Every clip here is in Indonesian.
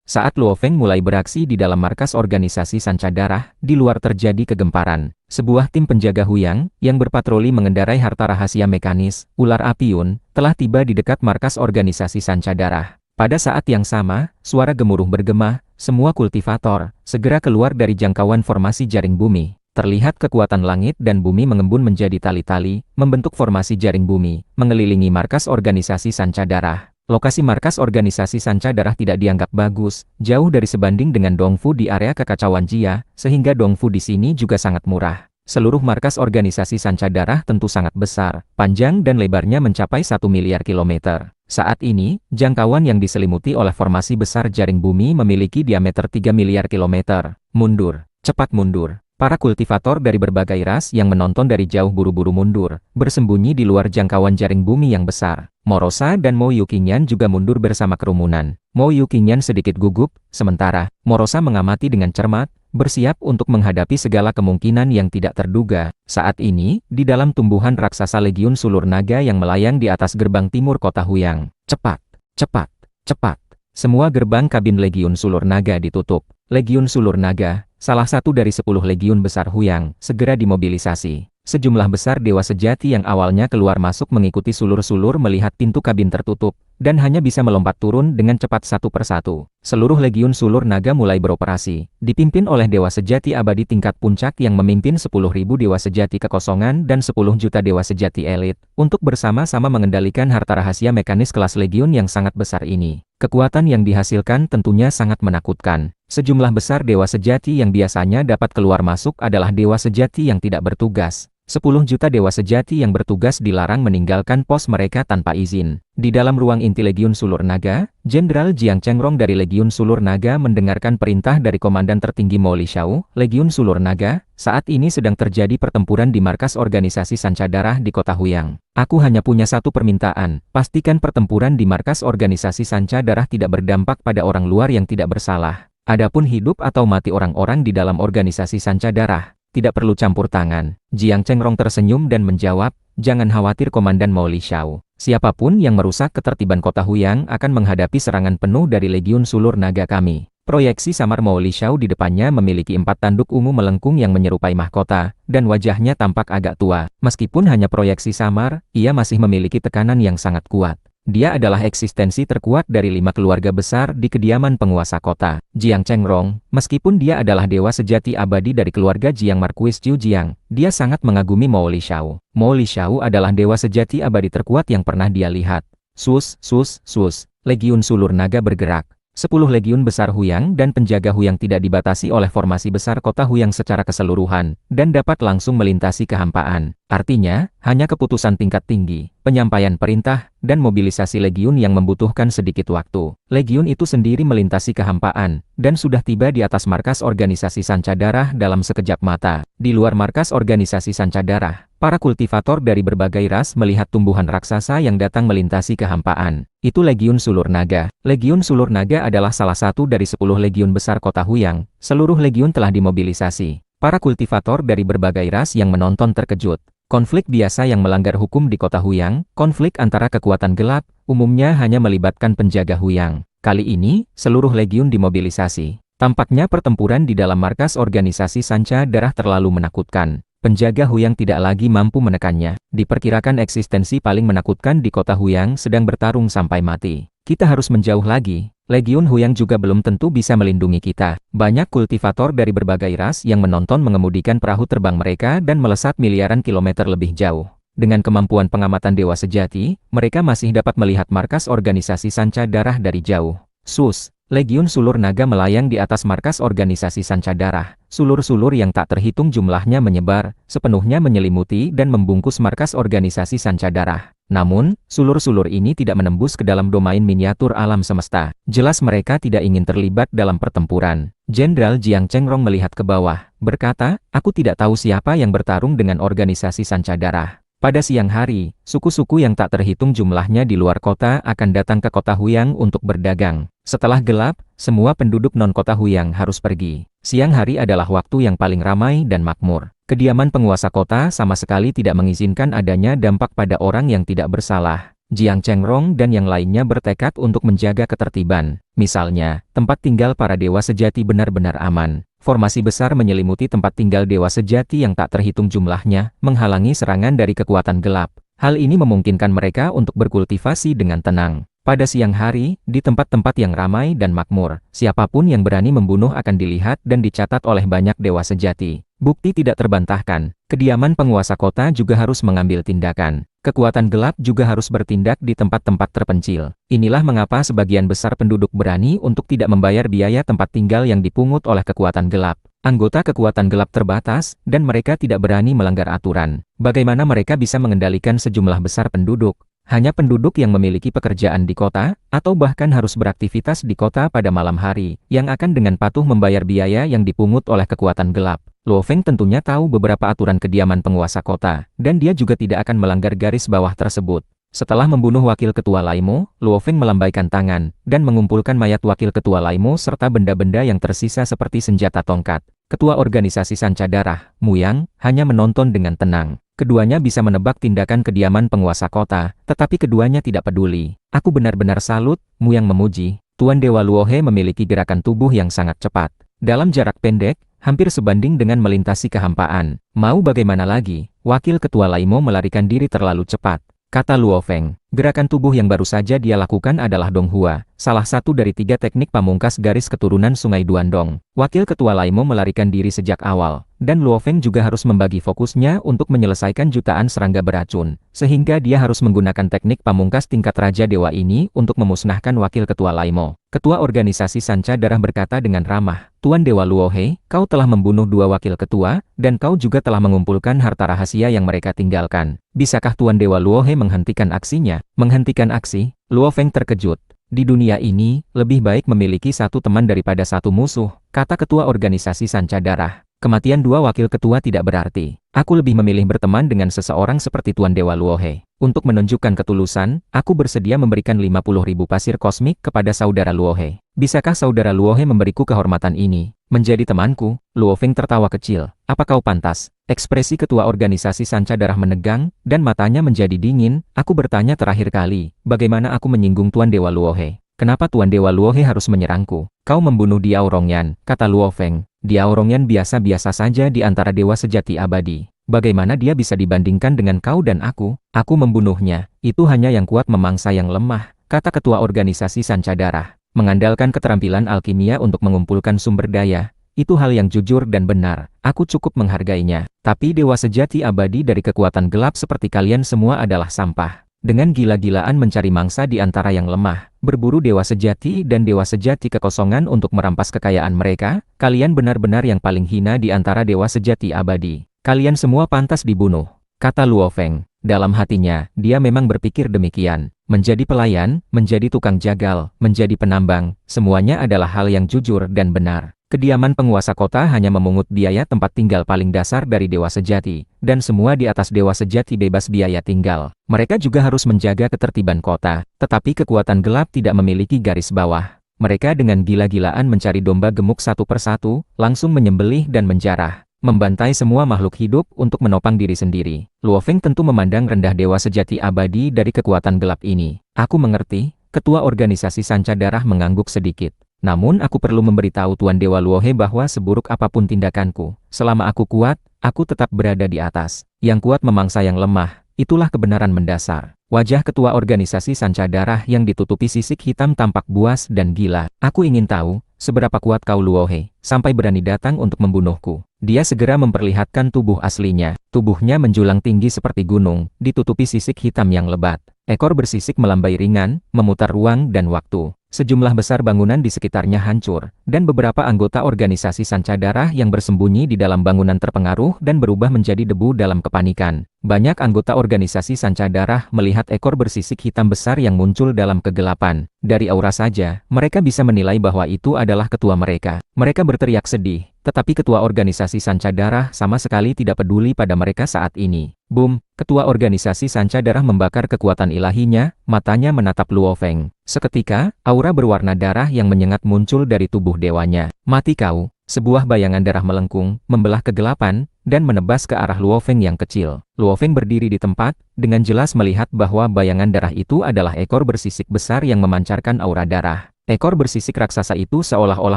Saat Luo Feng mulai beraksi di dalam markas organisasi Sanca Darah, di luar terjadi kegemparan. Sebuah tim penjaga Huyang, yang berpatroli mengendarai harta rahasia mekanis, ular api Yun, telah tiba di dekat markas organisasi Sanca Darah. Pada saat yang sama, suara gemuruh bergema, semua kultivator, segera keluar dari jangkauan formasi jaring bumi. Terlihat kekuatan langit dan bumi mengembun menjadi tali-tali, membentuk formasi jaring bumi, mengelilingi markas organisasi Sanca Darah. Lokasi markas organisasi Sanca Darah tidak dianggap bagus, jauh dari sebanding dengan Dongfu di area kekacauan Jia, sehingga Dongfu di sini juga sangat murah. Seluruh markas organisasi Sanca Darah tentu sangat besar, panjang dan lebarnya mencapai 1 miliar kilometer. Saat ini, jangkauan yang diselimuti oleh formasi besar jaring bumi memiliki diameter 3 miliar kilometer. Mundur, cepat mundur. Para kultivator dari berbagai ras yang menonton dari jauh buru-buru mundur, bersembunyi di luar jangkauan jaring bumi yang besar. Morosa dan Mo Yuqingyan juga mundur bersama kerumunan. Mo Yuqingyan sedikit gugup, sementara Morosa mengamati dengan cermat, bersiap untuk menghadapi segala kemungkinan yang tidak terduga. Saat ini, di dalam tumbuhan raksasa Legiun Sulur Naga yang melayang di atas gerbang timur kota Huyang. Cepat, cepat, cepat. Semua gerbang kabin Legiun Sulur Naga ditutup. Legiun Sulur Naga, salah satu dari 10 legiun besar Huyang, segera dimobilisasi. Sejumlah besar dewa sejati yang awalnya keluar masuk mengikuti sulur-sulur melihat pintu kabin tertutup, dan hanya bisa melompat turun dengan cepat satu persatu. Seluruh Legiun Sulur Naga mulai beroperasi, dipimpin oleh dewa sejati abadi tingkat puncak yang memimpin 10.000 dewa sejati kekosongan dan 10 juta dewa sejati elit, untuk bersama-sama mengendalikan harta rahasia mekanis kelas Legiun yang sangat besar ini. Kekuatan yang dihasilkan tentunya sangat menakutkan. Sejumlah besar dewa sejati yang biasanya dapat keluar masuk adalah dewa sejati yang tidak bertugas. 10 juta dewa sejati yang bertugas dilarang meninggalkan pos mereka tanpa izin. Di dalam ruang inti Legiun Sulur Naga, Jenderal Jiang Chengrong dari Legiun Sulur Naga mendengarkan perintah dari Komandan Tertinggi Mo Lishao. Legiun Sulur Naga, saat ini sedang terjadi pertempuran di markas organisasi Sanca Darah di kota Huyang. Aku hanya punya satu permintaan, pastikan pertempuran di markas organisasi Sanca Darah tidak berdampak pada orang luar yang tidak bersalah. Adapun hidup atau mati orang-orang di dalam organisasi Sanca Darah, tidak perlu campur tangan. Jiang Chengrong tersenyum dan menjawab, jangan khawatir Komandan Mo Lishao. Siapapun yang merusak ketertiban kota Huyang akan menghadapi serangan penuh dari Legiun Sulur Naga kami. Proyeksi samar Mo Lishao di depannya memiliki 4 tanduk ungu melengkung yang menyerupai mahkota, dan wajahnya tampak agak tua. Meskipun hanya proyeksi samar, ia masih memiliki tekanan yang sangat kuat. Dia adalah eksistensi terkuat dari 5 keluarga besar di kediaman penguasa kota. Jiang Chengrong, meskipun dia adalah dewa sejati abadi dari keluarga Jiang Marquis Zhu Jiang, dia sangat mengagumi Mo Lishao. Mo Lishao adalah dewa sejati abadi terkuat yang pernah dia lihat. Sus, sus, sus, Legiun Sulur Naga bergerak. 10 legiun besar Huyang dan penjaga Huyang tidak dibatasi oleh formasi besar kota Huyang secara keseluruhan, dan dapat langsung melintasi kehampaan. Artinya, hanya keputusan tingkat tinggi, penyampaian perintah, dan mobilisasi legiun yang membutuhkan sedikit waktu. Legiun itu sendiri melintasi kehampaan, dan sudah tiba di atas markas organisasi Sanca Darah dalam sekejap mata. Di luar markas organisasi Sanca Darah, para kultivator dari berbagai ras melihat tumbuhan raksasa yang datang melintasi kehampaan. Itu Legiun Sulur Naga. Legiun Sulur Naga adalah salah satu dari 10 legiun besar kota Huyang. Seluruh legiun telah dimobilisasi. Para kultivator dari berbagai ras yang menonton terkejut. Konflik biasa yang melanggar hukum di kota Huyang, konflik antara kekuatan gelap, umumnya hanya melibatkan penjaga Huyang. Kali ini, seluruh legiun dimobilisasi. Tampaknya pertempuran di dalam markas organisasi Sanca Darah terlalu menakutkan. Penjaga Huyang tidak lagi mampu menekannya. Diperkirakan eksistensi paling menakutkan di kota Huyang sedang bertarung sampai mati. Kita harus menjauh lagi. Legiun Huyang juga belum tentu bisa melindungi kita. Banyak kultivator dari berbagai ras yang menonton mengemudikan perahu terbang mereka dan melesat miliaran kilometer lebih jauh. Dengan kemampuan pengamatan dewa sejati, mereka masih dapat melihat markas organisasi Sanca Darah dari jauh. Sus! Legiun Sulur Naga melayang di atas markas organisasi Sanca Darah. Sulur-sulur yang tak terhitung jumlahnya menyebar, sepenuhnya menyelimuti dan membungkus markas organisasi Sanca Darah. Namun, sulur-sulur ini tidak menembus ke dalam domain miniatur alam semesta. Jelas mereka tidak ingin terlibat dalam pertempuran. Jenderal Jiang Chengrong melihat ke bawah, berkata, aku tidak tahu siapa yang bertarung dengan organisasi Sanca Darah. Pada siang hari, suku-suku yang tak terhitung jumlahnya di luar kota akan datang ke kota Huyang untuk berdagang. Setelah gelap, semua penduduk non-kota Huyang harus pergi. Siang hari adalah waktu yang paling ramai dan makmur. Kediaman penguasa kota sama sekali tidak mengizinkan adanya dampak pada orang yang tidak bersalah. Jiang Chengrong dan yang lainnya bertekad untuk menjaga ketertiban. Misalnya, tempat tinggal para dewa sejati benar-benar aman. Formasi besar menyelimuti tempat tinggal dewa sejati yang tak terhitung jumlahnya, menghalangi serangan dari kekuatan gelap. Hal ini memungkinkan mereka untuk berkultivasi dengan tenang. Pada siang hari, di tempat-tempat yang ramai dan makmur, siapapun yang berani membunuh akan dilihat dan dicatat oleh banyak dewa sejati. Bukti tidak terbantahkan, kediaman penguasa kota juga harus mengambil tindakan. Kekuatan gelap juga harus bertindak di tempat-tempat terpencil. Inilah mengapa sebagian besar penduduk berani untuk tidak membayar biaya tempat tinggal yang dipungut oleh kekuatan gelap. Anggota kekuatan gelap terbatas, dan mereka tidak berani melanggar aturan. Bagaimana mereka bisa mengendalikan sejumlah besar penduduk? Hanya penduduk yang memiliki pekerjaan di kota, atau bahkan harus beraktivitas di kota pada malam hari, yang akan dengan patuh membayar biaya yang dipungut oleh kekuatan gelap. Luo Feng tentunya tahu beberapa aturan kediaman penguasa kota, dan dia juga tidak akan melanggar garis bawah tersebut. Setelah membunuh wakil ketua Laimo, Luo Feng melambaikan tangan, dan mengumpulkan mayat wakil ketua Laimo serta benda-benda yang tersisa seperti senjata tongkat. Ketua organisasi Sanca Darah, Mu Yang, hanya menonton dengan tenang. Keduanya bisa menebak tindakan kediaman penguasa kota, tetapi keduanya tidak peduli. Aku benar-benar salut, Mu Yang memuji. Tuan Dewa Luohe memiliki gerakan tubuh yang sangat cepat. Dalam jarak pendek, hampir sebanding dengan melintasi kehampaan. Mau bagaimana lagi, wakil ketua Laimo melarikan diri terlalu cepat, kata Luo Feng. Gerakan tubuh yang baru saja dia lakukan adalah Donghua, salah satu dari 3 teknik pamungkas garis keturunan Sungai Duandong. Wakil ketua Laimo melarikan diri sejak awal, dan Luo Feng juga harus membagi fokusnya untuk menyelesaikan jutaan serangga beracun, sehingga dia harus menggunakan teknik pamungkas tingkat Raja Dewa ini untuk memusnahkan wakil ketua Laimo. Ketua organisasi Sanca Darah berkata dengan ramah, Tuan Dewa Luohe, kau telah membunuh 2 wakil ketua, dan kau juga telah mengumpulkan harta rahasia yang mereka tinggalkan. Bisakah Tuan Dewa Luohe menghentikan aksinya? Menghentikan aksi? Luo Feng terkejut. Di dunia ini, lebih baik memiliki satu teman daripada satu musuh, kata ketua organisasi Sanca Darah. Kematian 2 wakil ketua tidak berarti. Aku lebih memilih berteman dengan seseorang seperti Tuan Dewa Luohe. Untuk menunjukkan ketulusan, aku bersedia memberikan 50.000 pasir kosmik kepada saudara Luohe. Bisakah saudara Luohe memberiku kehormatan ini? Menjadi temanku? Luo Feng tertawa kecil. Apa kau pantas? Ekspresi ketua organisasi Sanca Darah menegang, dan matanya menjadi dingin. Aku bertanya terakhir kali, bagaimana aku menyinggung Tuan Dewa Luohe? Kenapa Tuan Dewa Luohe harus menyerangku? Kau membunuh Diao Rongyan, kata Luo Feng. Diao Rongyan biasa-biasa saja di antara dewa sejati abadi. Bagaimana dia bisa dibandingkan dengan kau dan aku? Aku membunuhnya. Itu hanya yang kuat memangsa yang lemah, kata ketua organisasi Sanca Darah. Mengandalkan keterampilan alkimia untuk mengumpulkan sumber daya, itu hal yang jujur dan benar. Aku cukup menghargainya. Tapi dewa sejati abadi dari kekuatan gelap seperti kalian semua adalah sampah. Dengan gila-gilaan mencari mangsa di antara yang lemah, berburu dewa sejati dan dewa sejati kekosongan untuk merampas kekayaan mereka, kalian benar-benar yang paling hina di antara dewa sejati abadi. Kalian semua pantas dibunuh, kata Luo Feng. Dalam hatinya, dia memang berpikir demikian. Menjadi pelayan, menjadi tukang jagal, menjadi penambang, semuanya adalah hal yang jujur dan benar. Kediaman penguasa kota hanya memungut biaya tempat tinggal paling dasar dari dewa sejati, dan semua di atas dewa sejati bebas biaya tinggal. Mereka juga harus menjaga ketertiban kota, tetapi kekuatan gelap tidak memiliki garis bawah. Mereka dengan gila-gilaan mencari domba gemuk satu persatu, langsung menyembelih dan menjarah, membantai semua makhluk hidup untuk menopang diri sendiri. Luo Feng tentu memandang rendah dewa sejati abadi dari kekuatan gelap ini. Aku mengerti, ketua organisasi Sanca Darah mengangguk sedikit. Namun aku perlu memberitahu Tuan Dewa Luohe bahwa seburuk apapun tindakanku, selama aku kuat, aku tetap berada di atas. Yang kuat memangsa yang lemah, itulah kebenaran mendasar. Wajah ketua organisasi Sanca Darah yang ditutupi sisik hitam tampak buas dan gila. Aku ingin tahu, seberapa kuat kau Luohe, sampai berani datang untuk membunuhku. Dia segera memperlihatkan tubuh aslinya. Tubuhnya menjulang tinggi seperti gunung, ditutupi sisik hitam yang lebat. Ekor bersisik melambai ringan, memutar ruang dan waktu. Sejumlah besar bangunan di sekitarnya hancur, dan beberapa anggota organisasi Sanca Darah yang bersembunyi di dalam bangunan terpengaruh dan berubah menjadi debu dalam kepanikan. Banyak anggota organisasi Sanca Darah melihat ekor bersisik hitam besar yang muncul dalam kegelapan. Dari aura saja, mereka bisa menilai bahwa itu adalah ketua mereka. Mereka berteriak sedih, tetapi ketua organisasi Sanca Darah sama sekali tidak peduli pada mereka saat ini. Boom! Ketua organisasi Sanca Darah membakar kekuatan ilahinya, matanya menatap Luo Feng. Seketika, aura berwarna darah yang menyengat muncul dari tubuh dewanya. Mati kau! Sebuah bayangan darah melengkung, membelah kegelapan, dan menebas ke arah Luo Feng yang kecil. Luo Feng berdiri di tempat, dengan jelas melihat bahwa bayangan darah itu adalah ekor bersisik besar yang memancarkan aura darah. Ekor bersisik raksasa itu seolah-olah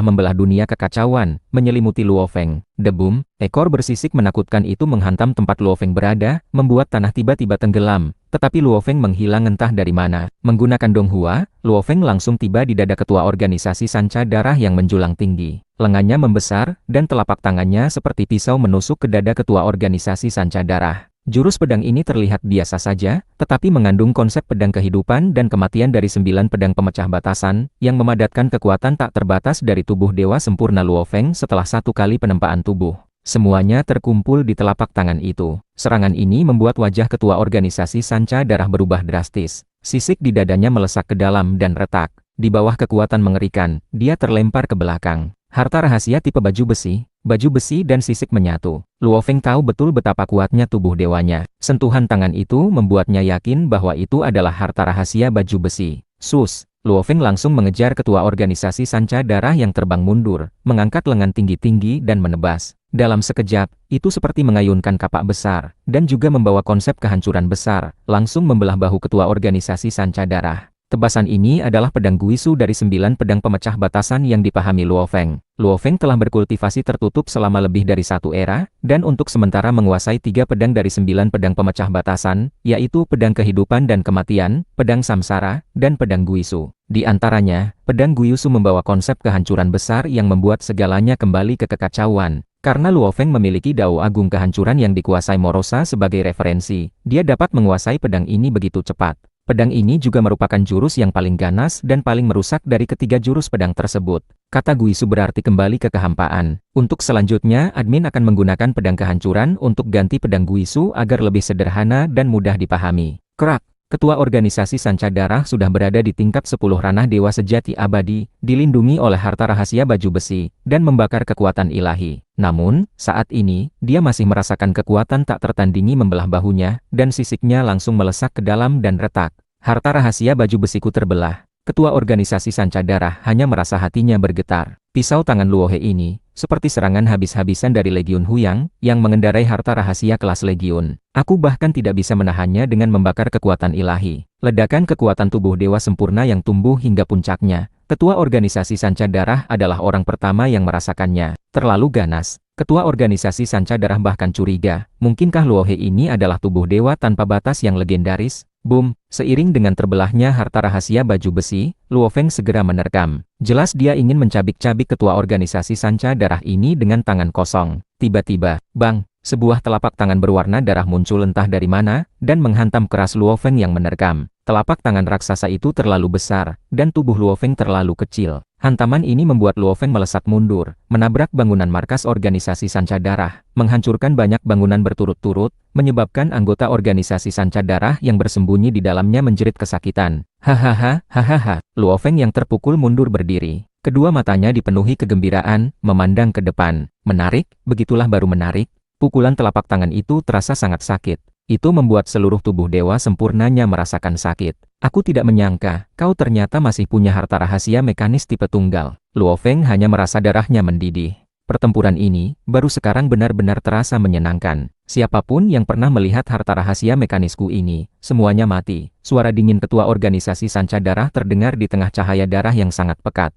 membelah dunia kekacauan, menyelimuti Luo Feng. Debum, ekor bersisik menakutkan itu menghantam tempat Luo Feng berada, membuat tanah tiba-tiba tenggelam. Tetapi Luo Feng menghilang entah dari mana. Menggunakan Donghua, Luo Feng langsung tiba di dada ketua organisasi sanca darah yang menjulang tinggi. Lengannya membesar, dan telapak tangannya seperti pisau menusuk ke dada ketua organisasi sanca darah. Jurus pedang ini terlihat biasa saja, tetapi mengandung konsep pedang kehidupan dan kematian dari 9 pedang pemecah batasan, yang memadatkan kekuatan tak terbatas dari tubuh dewa sempurna Luo Feng setelah 1 kali penempaan tubuh. Semuanya terkumpul di telapak tangan itu. Serangan ini membuat wajah ketua organisasi sanca darah berubah drastis. Sisik di dadanya melesak ke dalam dan retak. Di bawah kekuatan mengerikan, dia terlempar ke belakang. Harta rahasia tipe baju besi dan sisik menyatu. Luo Feng tahu betul betapa kuatnya tubuh dewanya. Sentuhan tangan itu membuatnya yakin bahwa itu adalah harta rahasia baju besi. Sus! Luo Feng langsung mengejar ketua organisasi sanca darah yang terbang mundur, mengangkat lengan tinggi-tinggi dan menebas. Dalam sekejap, itu seperti mengayunkan kapak besar, dan juga membawa konsep kehancuran besar, langsung membelah bahu ketua organisasi sanca darah. Tebasan ini adalah pedang Guisu dari 9 pedang pemecah batasan yang dipahami Luo Feng. Luo Feng telah berkultivasi tertutup selama lebih dari 1 era, dan untuk sementara menguasai 3 pedang dari 9 pedang pemecah batasan, yaitu pedang kehidupan dan kematian, pedang samsara, dan pedang Guisu. Di antaranya, pedang Guisu membawa konsep kehancuran besar yang membuat segalanya kembali ke kekacauan. Karena Luo Feng memiliki dao agung kehancuran yang dikuasai Morosa sebagai referensi, dia dapat menguasai pedang ini begitu cepat. Pedang ini juga merupakan jurus yang paling ganas dan paling merusak dari ketiga jurus pedang tersebut. Kata Guisu berarti kembali ke kehampaan. Untuk selanjutnya, admin akan menggunakan pedang kehancuran untuk ganti pedang Guisu agar lebih sederhana dan mudah dipahami. Krak! Ketua organisasi sanca darah sudah berada di tingkat 10 ranah dewa sejati abadi, dilindungi oleh harta rahasia baju besi, dan membakar kekuatan ilahi. Namun, saat ini, dia masih merasakan kekuatan tak tertandingi membelah bahunya, dan sisiknya langsung melesak ke dalam dan retak. Harta rahasia baju besiku terbelah. Ketua organisasi sanca darah hanya merasa hatinya bergetar. Pisau tangan Luo He ini, seperti serangan habis-habisan dari Legiun Huyang, yang mengendarai harta rahasia kelas Legiun. Aku bahkan tidak bisa menahannya dengan membakar kekuatan ilahi. Ledakan kekuatan tubuh dewa sempurna yang tumbuh hingga puncaknya. Ketua organisasi sanca darah adalah orang pertama yang merasakannya. Terlalu ganas. Ketua organisasi sanca darah bahkan curiga, mungkinkah Luo He ini adalah tubuh dewa tanpa batas yang legendaris? Boom! Seiring dengan terbelahnya harta rahasia baju besi, Luo Feng segera menerkam. Jelas dia ingin mencabik-cabik ketua organisasi sanca darah ini dengan tangan kosong. Tiba-tiba, bang! Sebuah telapak tangan berwarna darah muncul entah dari mana, dan menghantam keras Luo Feng yang menerkam. Telapak tangan raksasa itu terlalu besar, dan tubuh Luo Feng terlalu kecil. Hantaman ini membuat Luo Feng melesat mundur, menabrak bangunan markas organisasi sanca darah, menghancurkan banyak bangunan berturut-turut, menyebabkan anggota organisasi sanca darah yang bersembunyi di dalamnya menjerit kesakitan. Hahaha. Luo Feng yang terpukul mundur berdiri. Kedua matanya dipenuhi kegembiraan, memandang ke depan. Menarik, begitulah baru menarik. Pukulan telapak tangan itu terasa sangat sakit. Itu membuat seluruh tubuh dewa sempurnanya merasakan sakit. Aku tidak menyangka, kau ternyata masih punya harta rahasia mekanis tipe tunggal. Luo Feng hanya merasa darahnya mendidih. Pertempuran ini, baru sekarang benar-benar terasa menyenangkan. Siapapun yang pernah melihat harta rahasia mekanisku ini, semuanya mati. Suara dingin ketua organisasi sanca darah terdengar di tengah cahaya darah yang sangat pekat.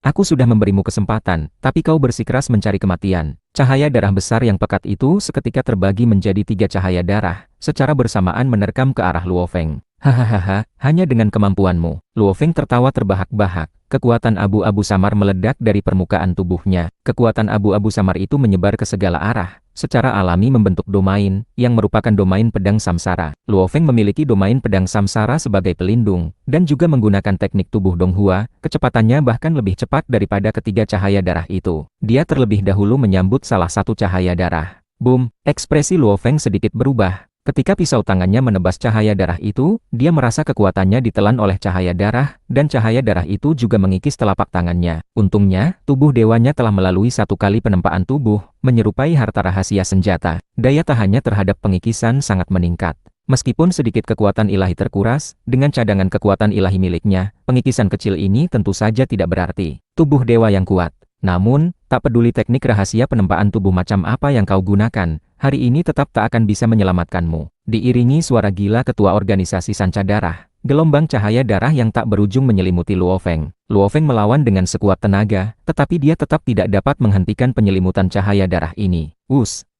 Aku sudah memberimu kesempatan, tapi kau bersikeras mencari kematian. Cahaya darah besar yang pekat itu seketika terbagi menjadi 3 cahaya darah, secara bersamaan menerkam ke arah Luo Feng. Hahaha, hanya dengan kemampuanmu. Luo Feng tertawa terbahak-bahak. Kekuatan abu-abu samar meledak dari permukaan tubuhnya. Kekuatan abu-abu samar itu menyebar ke segala arah, secara alami membentuk domain, yang merupakan domain pedang samsara. Luo Feng memiliki domain pedang samsara sebagai pelindung, dan juga menggunakan teknik tubuh Donghua, kecepatannya bahkan lebih cepat daripada ketiga cahaya darah itu. Dia terlebih dahulu menyambut salah satu cahaya darah. Boom! Ekspresi Luo Feng sedikit berubah. Ketika pisau tangannya menebas cahaya darah itu, dia merasa kekuatannya ditelan oleh cahaya darah, dan cahaya darah itu juga mengikis telapak tangannya. Untungnya, tubuh dewanya telah melalui 1 kali penempaan tubuh, menyerupai harta rahasia senjata. Daya tahannya terhadap pengikisan sangat meningkat. Meskipun sedikit kekuatan ilahi terkuras, dengan cadangan kekuatan ilahi miliknya, pengikisan kecil ini tentu saja tidak berarti. Tubuh dewa yang kuat. Namun, tak peduli teknik rahasia penempaan tubuh macam apa yang kau gunakan, hari ini tetap tak akan bisa menyelamatkanmu. Diiringi suara gila ketua organisasi sanca darah, gelombang cahaya darah yang tak berujung menyelimuti Luo Feng. Luo Feng melawan dengan sekuat tenaga, tetapi dia tetap tidak dapat menghentikan penyelimutan cahaya darah ini.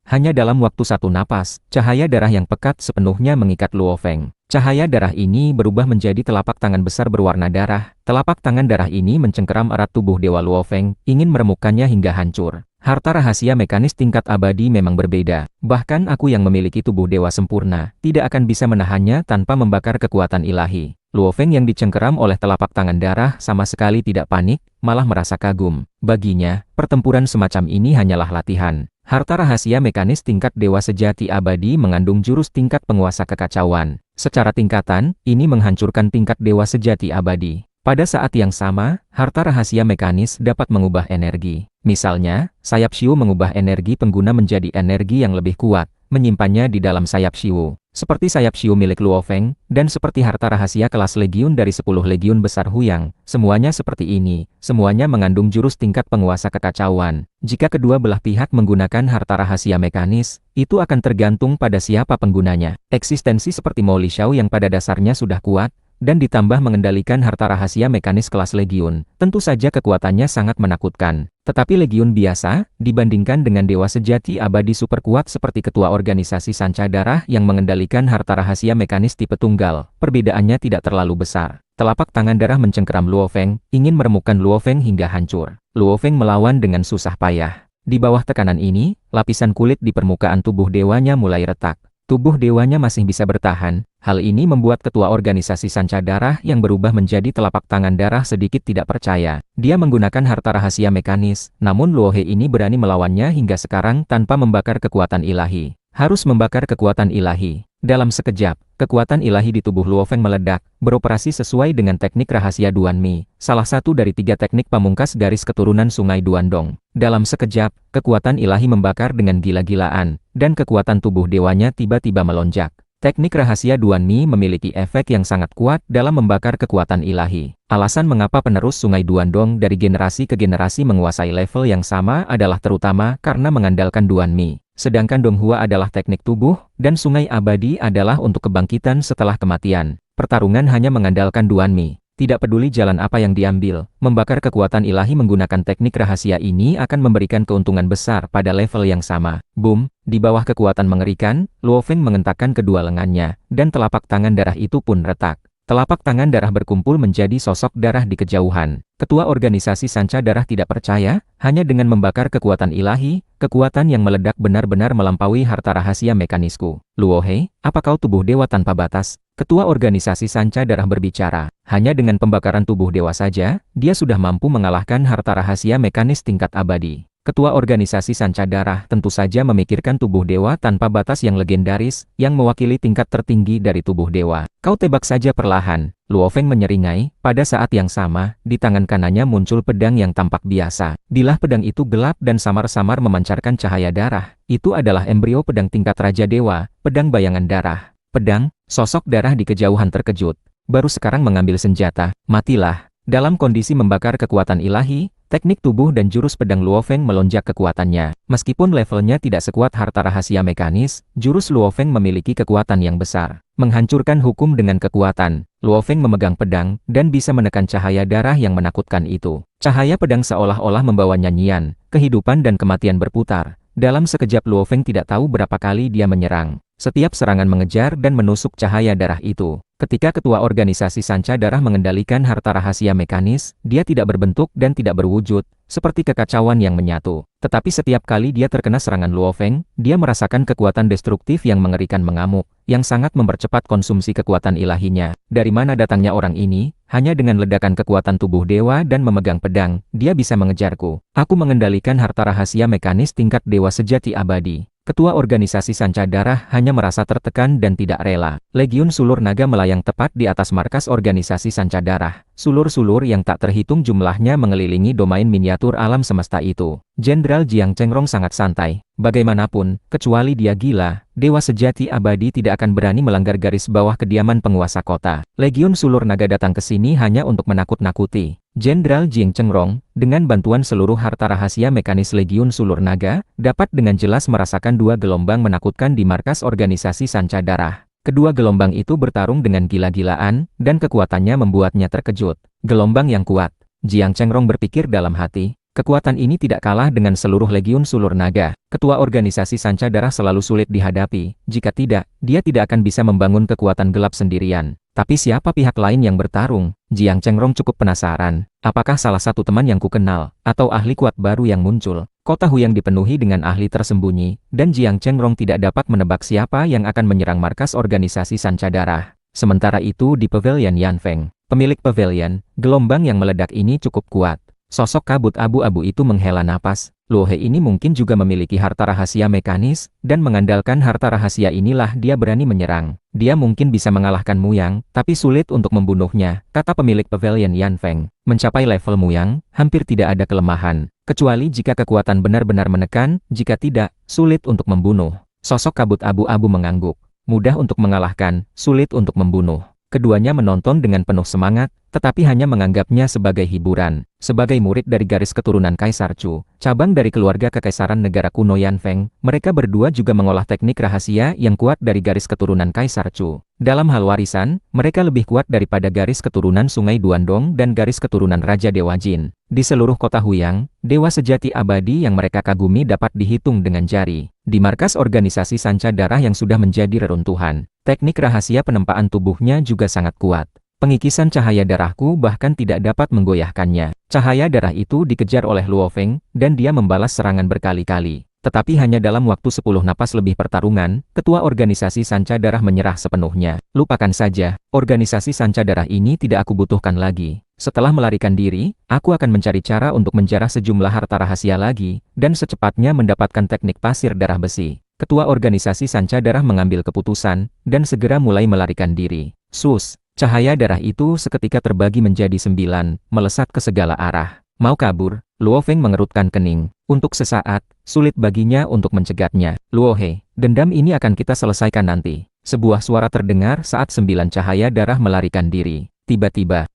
Hanya dalam waktu satu napas, cahaya darah yang pekat sepenuhnya mengikat Luo Feng. Cahaya darah ini berubah menjadi telapak tangan besar berwarna darah. Telapak tangan darah ini mencengkeram erat tubuh Dewa Luo Feng, ingin meremukkannya hingga hancur. Harta rahasia mekanis tingkat abadi memang berbeda. Bahkan aku yang memiliki tubuh dewa sempurna, tidak akan bisa menahannya tanpa membakar kekuatan ilahi. Luo Feng yang dicengkeram oleh telapak tangan darah sama sekali tidak panik, malah merasa kagum. Baginya, pertempuran semacam ini hanyalah latihan. Harta rahasia mekanis tingkat dewa sejati abadi mengandung jurus tingkat penguasa kekacauan. Secara tingkatan, ini menghancurkan tingkat dewa sejati abadi. Pada saat yang sama, harta rahasia mekanis dapat mengubah energi. Misalnya, sayap Xiu mengubah energi pengguna menjadi energi yang lebih kuat, menyimpannya di dalam sayap Xiu. Seperti sayap Xiu milik Luo Feng, dan seperti harta rahasia kelas legiun dari 10 legiun besar Huyang, semuanya seperti ini, semuanya mengandung jurus tingkat penguasa kekacauan. Jika kedua belah pihak menggunakan harta rahasia mekanis, itu akan tergantung pada siapa penggunanya. Eksistensi seperti Mo Lishao yang pada dasarnya sudah kuat, dan ditambah mengendalikan harta rahasia mekanis kelas legiun, tentu saja kekuatannya sangat menakutkan. Tetapi legiun biasa, dibandingkan dengan dewa sejati abadi super kuat seperti ketua organisasi Sanca Darah yang mengendalikan harta rahasia mekanis tipe tunggal, perbedaannya tidak terlalu besar. Telapak tangan darah mencengkeram Luo Feng, ingin meremukkan Luo Feng hingga hancur. Luo Feng melawan dengan susah payah. Di bawah tekanan ini, lapisan kulit di permukaan tubuh dewanya mulai retak. Tubuh dewanya masih bisa bertahan. Hal ini membuat ketua organisasi Sanca Darah yang berubah menjadi telapak tangan darah sedikit tidak percaya. Dia menggunakan harta rahasia mekanis, namun Luo He ini berani melawannya hingga sekarang tanpa membakar kekuatan ilahi. Harus membakar kekuatan ilahi. Dalam sekejap, kekuatan ilahi di tubuh Luo Feng meledak, beroperasi sesuai dengan teknik rahasia Duanmi, salah satu dari 3 teknik pamungkas garis keturunan Sungai Duandong. Dalam sekejap, kekuatan ilahi membakar dengan gila-gilaan, dan kekuatan tubuh dewanya tiba-tiba melonjak. Teknik rahasia Duanmi memiliki efek yang sangat kuat dalam membakar kekuatan ilahi. Alasan mengapa penerus Sungai Duandong dari generasi ke generasi menguasai level yang sama adalah terutama karena mengandalkan Duanmi. Sedangkan Donghua adalah teknik tubuh, dan Sungai Abadi adalah untuk kebangkitan setelah kematian. Pertarungan hanya mengandalkan Duanmi. Tidak peduli jalan apa yang diambil, membakar kekuatan ilahi menggunakan teknik rahasia ini akan memberikan keuntungan besar pada level yang sama. Boom! Di bawah kekuatan mengerikan, Luo Feng mengentakkan kedua lengannya, dan telapak tangan darah itu pun retak. Telapak tangan darah berkumpul menjadi sosok darah di kejauhan. Ketua organisasi Sanca Darah tidak percaya, hanya dengan membakar kekuatan ilahi, kekuatan yang meledak benar-benar melampaui harta rahasia mekanisku. Luo He, apa kau tubuh dewa tanpa batas? Ketua organisasi Sanca Darah berbicara. Hanya dengan pembakaran tubuh dewa saja, dia sudah mampu mengalahkan harta rahasia mekanis tingkat abadi. Ketua organisasi Sanca Darah tentu saja memikirkan tubuh dewa tanpa batas yang legendaris, yang mewakili tingkat tertinggi dari tubuh dewa. Kau tebak saja perlahan. Luo Feng menyeringai, pada saat yang sama, di tangan kanannya muncul pedang yang tampak biasa. Bilah pedang itu gelap dan samar-samar memancarkan cahaya darah. Itu adalah embrio pedang tingkat Raja Dewa, pedang bayangan darah. Pedang, sosok darah di kejauhan terkejut. Baru sekarang mengambil senjata, matilah. Dalam kondisi membakar kekuatan ilahi, teknik tubuh dan jurus pedang Luo Feng melonjak kekuatannya. Meskipun levelnya tidak sekuat harta rahasia mekanis, jurus Luo Feng memiliki kekuatan yang besar. Menghancurkan hukum dengan kekuatan, Luo Feng memegang pedang, dan bisa menekan cahaya darah yang menakutkan itu. Cahaya pedang seolah-olah membawa nyanyian, kehidupan dan kematian berputar. Dalam sekejap Luo Feng tidak tahu berapa kali dia menyerang. Setiap serangan mengejar dan menusuk cahaya darah itu. Ketika ketua organisasi Sanca Darah mengendalikan harta rahasia mekanis, dia tidak berbentuk dan tidak berwujud, seperti kekacauan yang menyatu. Tetapi setiap kali dia terkena serangan Luo Feng, dia merasakan kekuatan destruktif yang mengerikan mengamuk, yang sangat mempercepat konsumsi kekuatan ilahinya. Dari mana datangnya orang ini? Hanya dengan ledakan kekuatan tubuh dewa dan memegang pedang, dia bisa mengejarku. Aku mengendalikan harta rahasia mekanis tingkat dewa sejati abadi. Ketua organisasi Sanca Darah hanya merasa tertekan dan tidak rela. Legiun Sulur Naga melayang tepat di atas markas organisasi Sanca Darah. Sulur-sulur yang tak terhitung jumlahnya mengelilingi domain miniatur alam semesta itu. Jenderal Jiang Chengrong sangat santai. Bagaimanapun, kecuali dia gila, dewa sejati abadi tidak akan berani melanggar garis bawah kediaman penguasa kota. Legiun Sulur Naga datang ke sini hanya untuk menakut-nakuti. Jenderal Jiang Chengrong, dengan bantuan seluruh harta rahasia mekanis Legiun Sulur Naga, dapat dengan jelas merasakan 2 gelombang menakutkan di markas organisasi Sanca Darah. Kedua gelombang itu bertarung dengan gila-gilaan, dan kekuatannya membuatnya terkejut. Gelombang yang kuat. Jiang Chengrong berpikir dalam hati, kekuatan ini tidak kalah dengan seluruh legiun sulur naga. Ketua organisasi sanca darah selalu sulit dihadapi, jika tidak, dia tidak akan bisa membangun kekuatan gelap sendirian. Tapi siapa pihak lain yang bertarung? Jiang Chengrong cukup penasaran. Apakah salah satu teman yang kukenal, atau ahli kuat baru yang muncul? Kota Huyang dipenuhi dengan ahli tersembunyi, dan Jiang Chengrong tidak dapat menebak siapa yang akan menyerang markas organisasi sanca darah. Sementara itu di Pavilion Yanfeng, pemilik pavilion, gelombang yang meledak ini cukup kuat. Sosok kabut abu-abu itu menghela napas. Luo He ini mungkin juga memiliki harta rahasia mekanis, dan mengandalkan harta rahasia inilah dia berani menyerang. Dia mungkin bisa mengalahkan Muyang, tapi sulit untuk membunuhnya, kata pemilik Pavilion Yanfeng. Mencapai level Muyang, hampir tidak ada kelemahan. Kecuali jika kekuatan benar-benar menekan, jika tidak, sulit untuk membunuh. Sosok kabut abu-abu mengangguk. Mudah untuk mengalahkan, sulit untuk membunuh. Keduanya menonton dengan penuh semangat, tetapi hanya menganggapnya sebagai hiburan. Sebagai murid dari garis keturunan Kaisar Chu, cabang dari keluarga kekaisaran negara kuno Yanfeng, mereka berdua juga mengolah teknik rahasia yang kuat dari garis keturunan Kaisar Chu. Dalam hal warisan, mereka lebih kuat daripada garis keturunan Sungai Duandong dan garis keturunan Raja Dewa Jin. Di seluruh kota Huyang, dewa sejati abadi yang mereka kagumi dapat dihitung dengan jari. Di markas organisasi sanca darah yang sudah menjadi reruntuhan, teknik rahasia penempaan tubuhnya juga sangat kuat. Pengikisan cahaya darahku bahkan tidak dapat menggoyahkannya. Cahaya darah itu dikejar oleh Luo Feng, dan dia membalas serangan berkali-kali. Tetapi hanya dalam waktu 10 napas lebih pertarungan, ketua organisasi sanca darah menyerah sepenuhnya. Lupakan saja, organisasi sanca darah ini tidak aku butuhkan lagi. Setelah melarikan diri, aku akan mencari cara untuk menjarah sejumlah harta rahasia lagi, dan secepatnya mendapatkan teknik pasir darah besi. Ketua organisasi sanca darah mengambil keputusan, dan segera mulai melarikan diri. Sus! Cahaya darah itu seketika terbagi menjadi 9, melesat ke segala arah. Mau kabur, Luo Feng mengerutkan kening. Untuk sesaat, sulit baginya untuk mencegatnya. Luo He, dendam ini akan kita selesaikan nanti. Sebuah suara terdengar saat 9 cahaya darah melarikan diri. Tiba-tiba,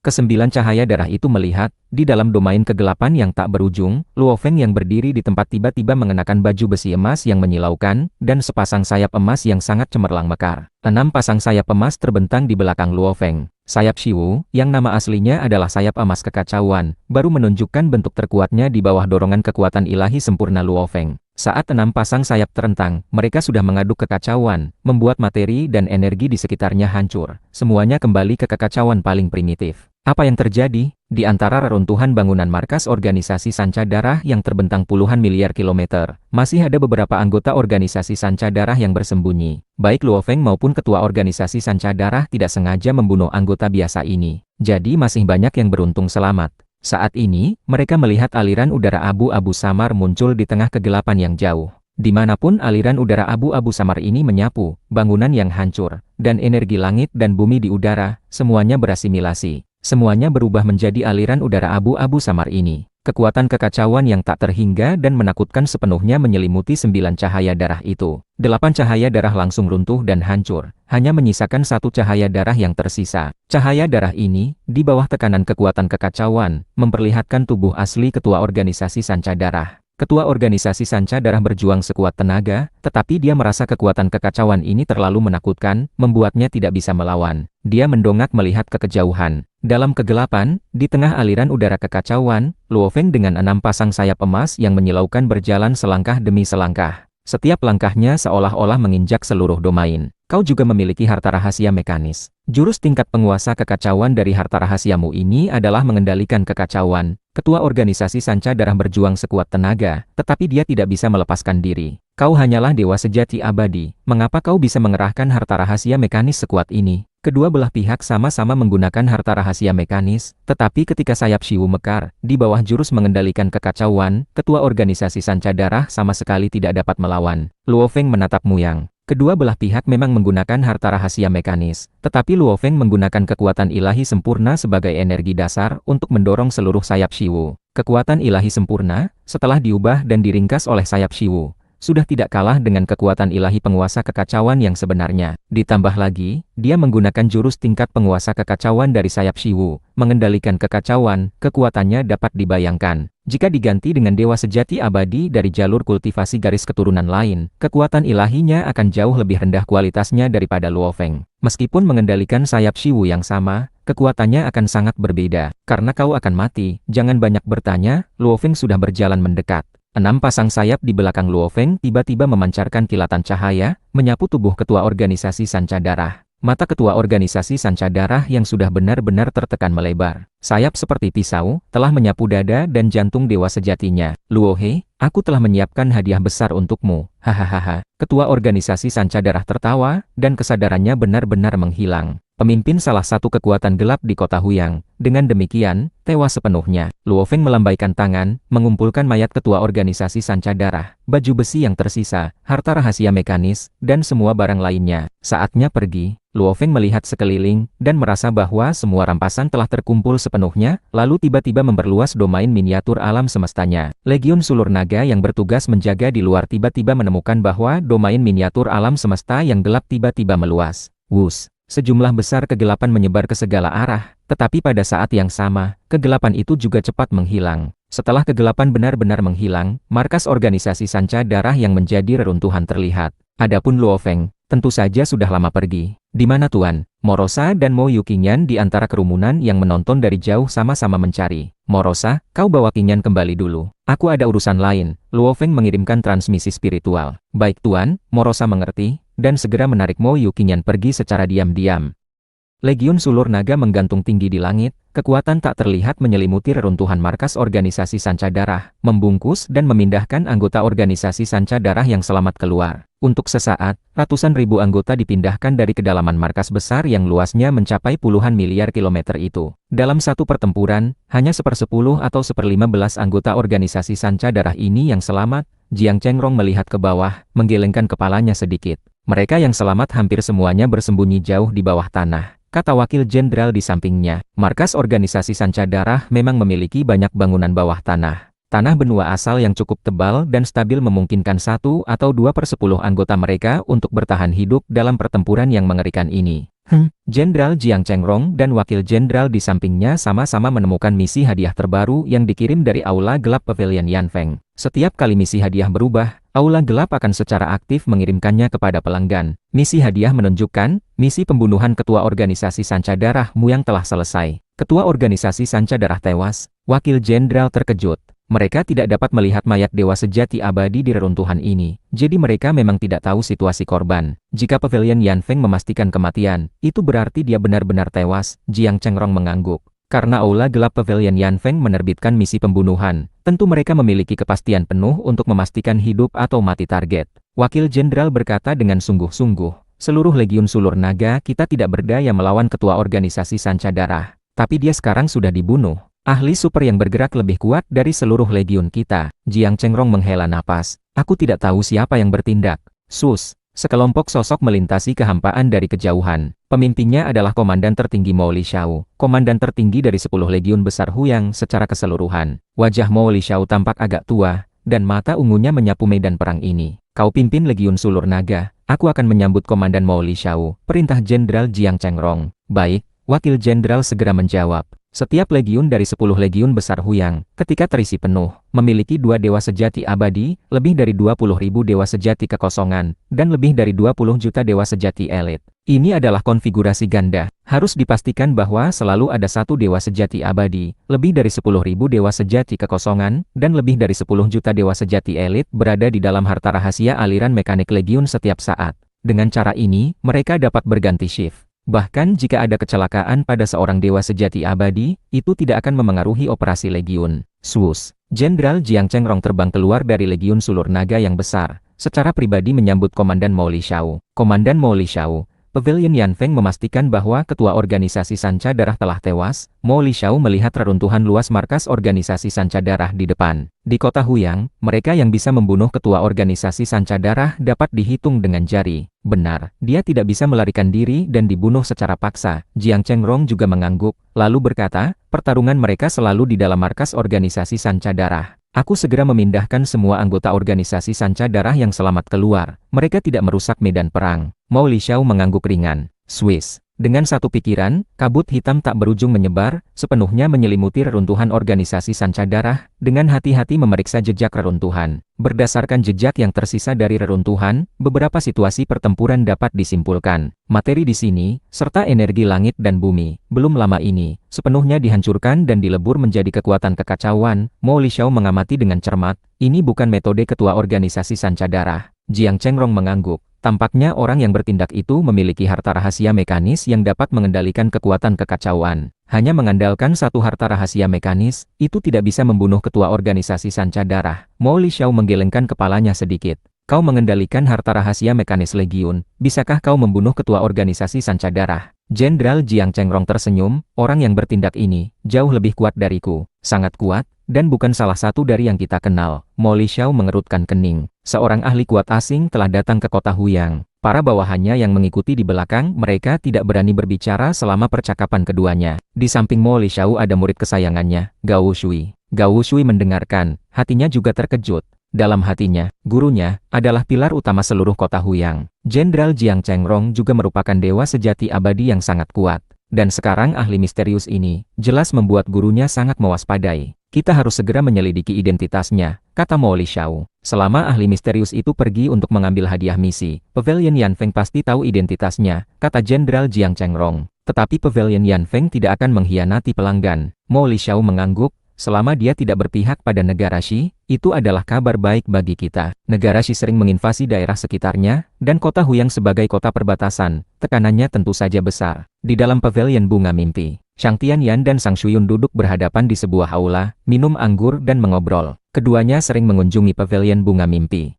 ke-9 cahaya darah itu melihat, di dalam domain kegelapan yang tak berujung, Luo Feng yang berdiri di tempat tiba-tiba mengenakan baju besi emas yang menyilaukan, dan sepasang sayap emas yang sangat cemerlang mekar. 6 pasang sayap emas terbentang di belakang Luo Feng. Sayap Shiwu, yang nama aslinya adalah sayap emas kekacauan, baru menunjukkan bentuk terkuatnya di bawah dorongan kekuatan ilahi sempurna Luo Feng. Saat 6 pasang sayap terentang, mereka sudah mengaduk kekacauan, membuat materi dan energi di sekitarnya hancur. Semuanya kembali ke kekacauan paling primitif. Apa yang terjadi? Di antara reruntuhan bangunan markas organisasi sanca darah yang terbentang puluhan miliar kilometer, masih ada beberapa anggota organisasi sanca darah yang bersembunyi. Baik Luo Feng maupun ketua organisasi sanca darah tidak sengaja membunuh anggota biasa ini. Jadi masih banyak yang beruntung selamat. Saat ini, mereka melihat aliran udara abu-abu samar muncul di tengah kegelapan yang jauh. Dimanapun aliran udara abu-abu samar ini menyapu, bangunan yang hancur, dan energi langit dan bumi di udara, semuanya berasimilasi. Semuanya berubah menjadi aliran udara abu-abu samar ini. Kekuatan kekacauan yang tak terhingga dan menakutkan sepenuhnya menyelimuti 9 cahaya darah itu. 8 cahaya darah langsung runtuh dan hancur, hanya menyisakan 1 cahaya darah yang tersisa. Cahaya darah ini, di bawah tekanan kekuatan kekacauan, memperlihatkan tubuh asli ketua organisasi sanca darah. Ketua organisasi sanca darah berjuang sekuat tenaga, tetapi dia merasa kekuatan kekacauan ini terlalu menakutkan, membuatnya tidak bisa melawan. Dia mendongak melihat ke kejauhan. Dalam kegelapan, di tengah aliran udara kekacauan, Luo Feng dengan 6 pasang sayap emas yang menyilaukan berjalan selangkah demi selangkah. Setiap langkahnya seolah-olah menginjak seluruh domain. Kau juga memiliki harta rahasia mekanis. Jurus tingkat penguasa kekacauan dari harta rahasiamu ini adalah mengendalikan kekacauan. Ketua organisasi sanca darah berjuang sekuat tenaga, tetapi dia tidak bisa melepaskan diri. Kau hanyalah dewa sejati abadi. Mengapa kau bisa mengerahkan harta rahasia mekanis sekuat ini? Kedua belah pihak sama-sama menggunakan harta rahasia mekanis, tetapi ketika sayap Shiwu mekar, di bawah jurus mengendalikan kekacauan, ketua organisasi sanca darah sama sekali tidak dapat melawan. Luo Feng menatap Muyang. Kedua belah pihak memang menggunakan harta rahasia mekanis, tetapi Luo Feng menggunakan kekuatan ilahi sempurna sebagai energi dasar untuk mendorong seluruh sayap Shiwu. Kekuatan ilahi sempurna, setelah diubah dan diringkas oleh sayap Shiwu, sudah tidak kalah dengan kekuatan ilahi penguasa kekacauan yang sebenarnya. Ditambah lagi, dia menggunakan jurus tingkat penguasa kekacauan dari sayap Shiwu, mengendalikan kekacauan, kekuatannya dapat dibayangkan. Jika diganti dengan dewa sejati abadi dari jalur kultivasi garis keturunan lain, kekuatan ilahinya akan jauh lebih rendah kualitasnya daripada Luo Feng. Meskipun mengendalikan sayap Shiwu yang sama, kekuatannya akan sangat berbeda. Karena kau akan mati, jangan banyak bertanya. Luo Feng sudah berjalan mendekat. 6 pasang sayap di belakang Luo Feng tiba-tiba memancarkan kilatan cahaya, menyapu tubuh ketua organisasi Sanca Darah. Mata ketua organisasi Sanca Darah yang sudah benar-benar tertekan melebar. Sayap seperti pisau, telah menyapu dada dan jantung dewa sejatinya. Luo He, aku telah menyiapkan hadiah besar untukmu. Hahaha. Ketua organisasi Sanca Darah tertawa, dan kesadarannya benar-benar menghilang. Pemimpin salah satu kekuatan gelap di kota Huyang. Dengan demikian, tewas sepenuhnya. Luo Feng melambaikan tangan, mengumpulkan mayat ketua organisasi Sanca Darah, baju besi yang tersisa, harta rahasia mekanis, dan semua barang lainnya. Saatnya pergi. Luo Feng melihat sekeliling, dan merasa bahwa semua rampasan telah terkumpul sepenuhnya, lalu tiba-tiba memperluas domain miniatur alam semestanya. Legiun Sulur Naga yang bertugas menjaga di luar tiba-tiba menemukan bahwa domain miniatur alam semesta yang gelap tiba-tiba meluas. Wus! Sejumlah besar kegelapan menyebar ke segala arah, tetapi pada saat yang sama, kegelapan itu juga cepat menghilang. Setelah kegelapan benar-benar menghilang, markas organisasi Sanca Darah yang menjadi reruntuhan terlihat. Adapun Luo Feng, tentu saja sudah lama pergi. Di mana Tuan? Morosa dan Mo Yukinyan di antara kerumunan yang menonton dari jauh sama-sama mencari. Morosa, kau bawa Kinyan kembali dulu. Aku ada urusan lain. Luo Feng mengirimkan transmisi spiritual. Baik Tuan, Morosa mengerti, dan segera menarik Mo Yukinyan pergi secara diam-diam. Legiun Sulur Naga menggantung tinggi di langit, kekuatan tak terlihat menyelimuti reruntuhan markas organisasi Sanca Darah, membungkus dan memindahkan anggota organisasi Sanca Darah yang selamat keluar. Untuk sesaat, ratusan ribu anggota dipindahkan dari kedalaman markas besar yang luasnya mencapai puluhan miliar kilometer itu. Dalam satu pertempuran, hanya 1/10 atau 1/15 anggota organisasi Sanca Darah ini yang selamat. Jiang Chengrong melihat ke bawah, menggelengkan kepalanya sedikit. Mereka yang selamat hampir semuanya bersembunyi jauh di bawah tanah. Kata wakil jenderal di sampingnya, markas organisasi Sanca Darah memang memiliki banyak bangunan bawah tanah. Tanah benua asal yang cukup tebal dan stabil memungkinkan 1 atau 2/10 anggota mereka untuk bertahan hidup dalam pertempuran yang mengerikan ini. Jenderal Jiang Chengrong dan wakil jenderal di sampingnya sama-sama menemukan misi hadiah terbaru yang dikirim dari Aula Gelap Pavilion Yanfeng. Setiap kali misi hadiah berubah, Aula Gelap akan secara aktif mengirimkannya kepada pelanggan. Misi hadiah menunjukkan, misi pembunuhan ketua organisasi Sanca Darah Muyang telah selesai. Ketua organisasi Sanca Darah tewas. Wakil jenderal terkejut. Mereka tidak dapat melihat mayat dewa sejati abadi di reruntuhan ini, jadi mereka memang tidak tahu situasi korban. Jika Pavilion Yanfeng memastikan kematian, itu berarti dia benar-benar tewas. Jiang Chengrong mengangguk. Karena Aula Gelap Pavilion Yanfeng menerbitkan misi pembunuhan, tentu mereka memiliki kepastian penuh untuk memastikan hidup atau mati target. Wakil jenderal berkata dengan sungguh-sungguh, seluruh Legiun Sulur Naga kita tidak berdaya melawan ketua organisasi Sanca Darah. Tapi dia sekarang sudah dibunuh. Ahli super yang bergerak lebih kuat dari seluruh legiun kita. Jiang Chengrong menghela napas. Aku tidak tahu siapa yang bertindak. Sus, sekelompok sosok melintasi kehampaan dari kejauhan. Pemimpinnya adalah Komandan Tertinggi Mo Lishao, komandan tertinggi dari 10 legiun besar Huyang secara keseluruhan. Wajah Mo Lishao tampak agak tua, dan mata ungunya menyapu medan perang ini. Kau pimpin Legiun Sulur Naga, aku akan menyambut Komandan Mo Lishao, perintah Jenderal Jiang Chengrong. Baik, wakil jenderal segera menjawab. Setiap legiun dari 10 legiun besar Huyang, ketika terisi penuh, memiliki 2 dewa sejati abadi, lebih dari 20.000 dewa sejati kekosongan, dan lebih dari 20 juta dewa sejati elit. Ini adalah konfigurasi ganda. Harus dipastikan bahwa selalu ada 1 dewa sejati abadi, lebih dari 10.000 dewa sejati kekosongan, dan lebih dari 10 juta dewa sejati elit berada di dalam harta rahasia aliran mekanik legiun setiap saat. Dengan cara ini, mereka dapat berganti shift. Bahkan jika ada kecelakaan pada seorang dewa sejati abadi, itu tidak akan memengaruhi operasi legiun. Swus. Jenderal Jiang Chengrong terbang keluar dari Legiun Sulur Naga yang besar, secara pribadi menyambut Komandan Mo Lishao. Komandan Mo Lishao, Pavilion Yanfeng memastikan bahwa ketua organisasi Sanca Darah telah tewas. Mo Lishao melihat reruntuhan luas markas organisasi Sanca Darah di depan. Di kota Huyang, mereka yang bisa membunuh ketua organisasi Sanca Darah dapat dihitung dengan jari. Benar, dia tidak bisa melarikan diri dan dibunuh secara paksa. Jiang Chengrong juga mengangguk, lalu berkata, pertarungan mereka selalu di dalam markas organisasi Sanca Darah. Aku segera memindahkan semua anggota organisasi Sanca Darah yang selamat keluar. Mereka tidak merusak medan perang. Mo Lishao mengangguk ringan. Swiss. Dengan satu pikiran, kabut hitam tak berujung menyebar, sepenuhnya menyelimuti reruntuhan organisasi Sanca Darah, dengan hati-hati memeriksa jejak reruntuhan. Berdasarkan jejak yang tersisa dari reruntuhan, beberapa situasi pertempuran dapat disimpulkan. Materi di sini, serta energi langit dan bumi, belum lama ini, sepenuhnya dihancurkan dan dilebur menjadi kekuatan kekacauan. Mo Lishao mengamati dengan cermat, ini bukan metode ketua organisasi Sanca Darah. Jiang Chengrong mengangguk. Tampaknya orang yang bertindak itu memiliki harta rahasia mekanis yang dapat mengendalikan kekuatan kekacauan. Hanya mengandalkan satu harta rahasia mekanis, itu tidak bisa membunuh ketua organisasi Sanca Darah. Mo Lishao menggelengkan kepalanya sedikit. Kau mengendalikan harta rahasia mekanis Legiun, bisakah kau membunuh ketua organisasi Sanca Darah? Jenderal Jiang Chengrong tersenyum, orang yang bertindak ini, jauh lebih kuat dariku. Sangat kuat, dan bukan salah satu dari yang kita kenal. Mo Lishao mengerutkan kening. Seorang ahli kuat asing telah datang ke kota Huyang. Para bawahannya yang mengikuti di belakang, mereka tidak berani berbicara selama percakapan keduanya. Di samping Mo Lishao ada murid kesayangannya, Gao Shui. Gao Shui mendengarkan, hatinya juga terkejut. Dalam hatinya, gurunya adalah pilar utama seluruh kota Huyang. Jenderal Jiang Chengrong juga merupakan dewa sejati abadi yang sangat kuat. Dan sekarang ahli misterius ini, jelas membuat gurunya sangat mewaspadai. Kita harus segera menyelidiki identitasnya, kata Mo Lishao. Selama ahli misterius itu pergi untuk mengambil hadiah misi, Pavilion Yanfeng pasti tahu identitasnya, kata Jenderal Jiang Chengrong. Tetapi Pavilion Yanfeng tidak akan mengkhianati pelanggan. Mo Lishao mengangguk. Selama dia tidak berpihak pada negara Shi, itu adalah kabar baik bagi kita. Negara Shi sering menginvasi daerah sekitarnya, dan kota Huyang sebagai kota perbatasan, tekanannya tentu saja besar. Di dalam pavilion bunga mimpi, Shang Tianyan dan Sang Shuyun duduk berhadapan di sebuah aula, minum anggur dan mengobrol. Keduanya sering mengunjungi pavilion bunga mimpi.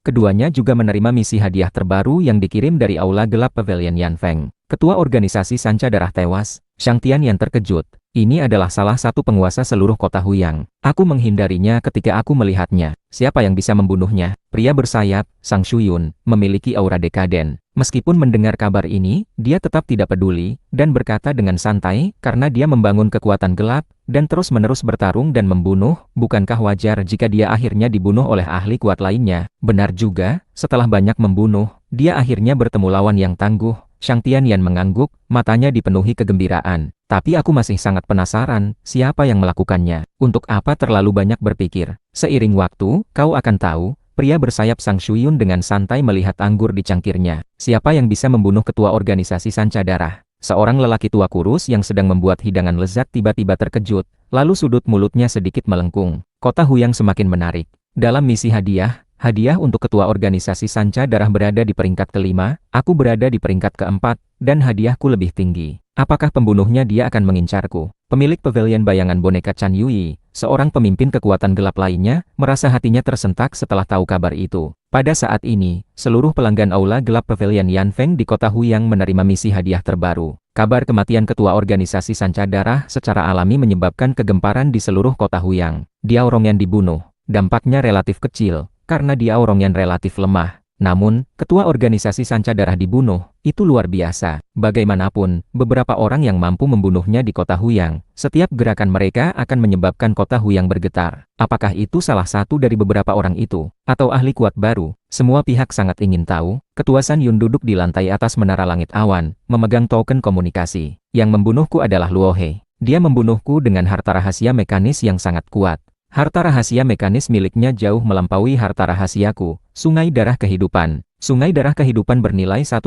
Keduanya juga menerima misi hadiah terbaru yang dikirim dari aula gelap pavilion Yanfeng. Ketua organisasi Sanca Darah tewas. Shang Tianyan terkejut. Ini adalah salah satu penguasa seluruh kota Huyang. Aku menghindarinya ketika aku melihatnya. Siapa yang bisa membunuhnya? Pria bersayap, Sang Shuyun, memiliki aura dekaden. Meskipun mendengar kabar ini, dia tetap tidak peduli, dan berkata dengan santai, karena dia membangun kekuatan gelap, dan terus-menerus bertarung dan membunuh, bukankah wajar jika dia akhirnya dibunuh oleh ahli kuat lainnya? Benar juga, setelah banyak membunuh, dia akhirnya bertemu lawan yang tangguh. Shang Tianyan mengangguk, matanya dipenuhi kegembiraan. Tapi aku masih sangat penasaran, siapa yang melakukannya? Untuk apa terlalu banyak berpikir? Seiring waktu, kau akan tahu. Pria bersayap Sang Shuyun dengan santai melihat anggur di cangkirnya. Siapa yang bisa membunuh ketua organisasi Sanca Darah? Seorang lelaki tua kurus yang sedang membuat hidangan lezat tiba-tiba terkejut, lalu sudut mulutnya sedikit melengkung. Kota Huyang semakin menarik. Dalam misi hadiah untuk ketua organisasi Sanca Darah berada di peringkat kelima, aku berada di peringkat keempat, dan hadiahku lebih tinggi. Apakah pembunuhnya dia akan mengincarku? Pemilik pavilion bayangan boneka Chan Yui, seorang pemimpin kekuatan gelap lainnya, merasa hatinya tersentak setelah tahu kabar itu. Pada saat ini, seluruh pelanggan aula gelap pavilion Yanfeng di kota Huyang menerima misi hadiah terbaru. Kabar kematian ketua organisasi Sanca Darah secara alami menyebabkan kegemparan di seluruh kota Huyang. Diaorongyan dibunuh. Dampaknya relatif kecil, karena Diaorongyan relatif lemah. Namun, ketua organisasi Sanca Darah dibunuh, itu luar biasa. Bagaimanapun, beberapa orang yang mampu membunuhnya di kota Huyang, setiap gerakan mereka akan menyebabkan kota Huyang bergetar. Apakah itu salah satu dari beberapa orang itu? Atau ahli kuat baru? Semua pihak sangat ingin tahu. Ketua San Yun duduk di lantai atas menara langit awan, memegang token komunikasi. Yang membunuhku adalah Luo He. Dia membunuhku dengan harta rahasia mekanis yang sangat kuat. Harta rahasia mekanis miliknya jauh melampaui harta rahasiaku, Sungai Darah Kehidupan. Sungai Darah Kehidupan bernilai 1,5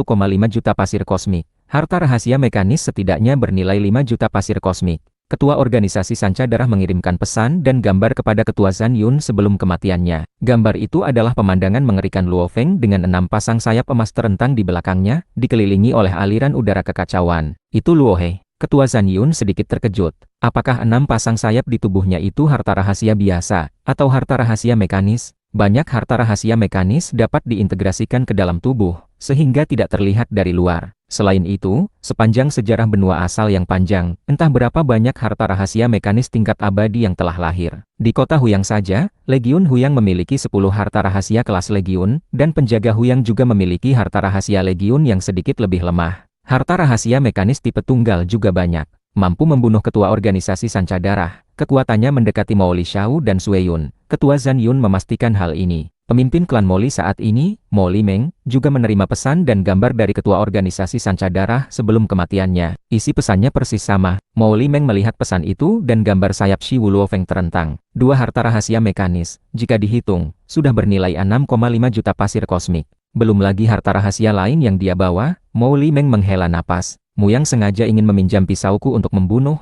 juta pasir kosmik. Harta rahasia mekanis setidaknya bernilai 5 juta pasir kosmik. Ketua organisasi Sanca Darah mengirimkan pesan dan gambar kepada Ketua San Yun sebelum kematiannya. Gambar itu adalah pemandangan mengerikan Luo Feng dengan 6 pasang sayap emas terentang di belakangnya, dikelilingi oleh aliran udara kekacauan. Itu Luo He. Ketua San Yun sedikit terkejut. Apakah 6 pasang sayap di tubuhnya itu harta rahasia biasa, atau harta rahasia mekanis? Banyak harta rahasia mekanis dapat diintegrasikan ke dalam tubuh, sehingga tidak terlihat dari luar. Selain itu, sepanjang sejarah benua asal yang panjang, entah berapa banyak harta rahasia mekanis tingkat abadi yang telah lahir. Di kota Huyang saja, Legiun Huyang memiliki 10 harta rahasia kelas Legiun, dan penjaga Huyang juga memiliki harta rahasia Legiun yang sedikit lebih lemah. Harta rahasia mekanis tipe tunggal juga banyak. Mampu membunuh ketua organisasi Sanca Darah. Kekuatannya mendekati Mo Lishao dan Sui Yun. Ketua Zan Yun memastikan hal ini. Pemimpin klan Moli saat ini, Mo Limeng, juga menerima pesan dan gambar dari ketua organisasi Sanca Darah sebelum kematiannya. Isi pesannya persis sama. Mo Limeng melihat pesan itu dan gambar sayap Shi Wuluofeng terentang. Dua harta rahasia mekanis, jika dihitung, sudah bernilai 6,5 juta pasir kosmik. Belum lagi harta rahasia lain yang dia bawa. Mo Limeng menghela napas. Muyang sengaja ingin meminjam pisauku untuk membunuh.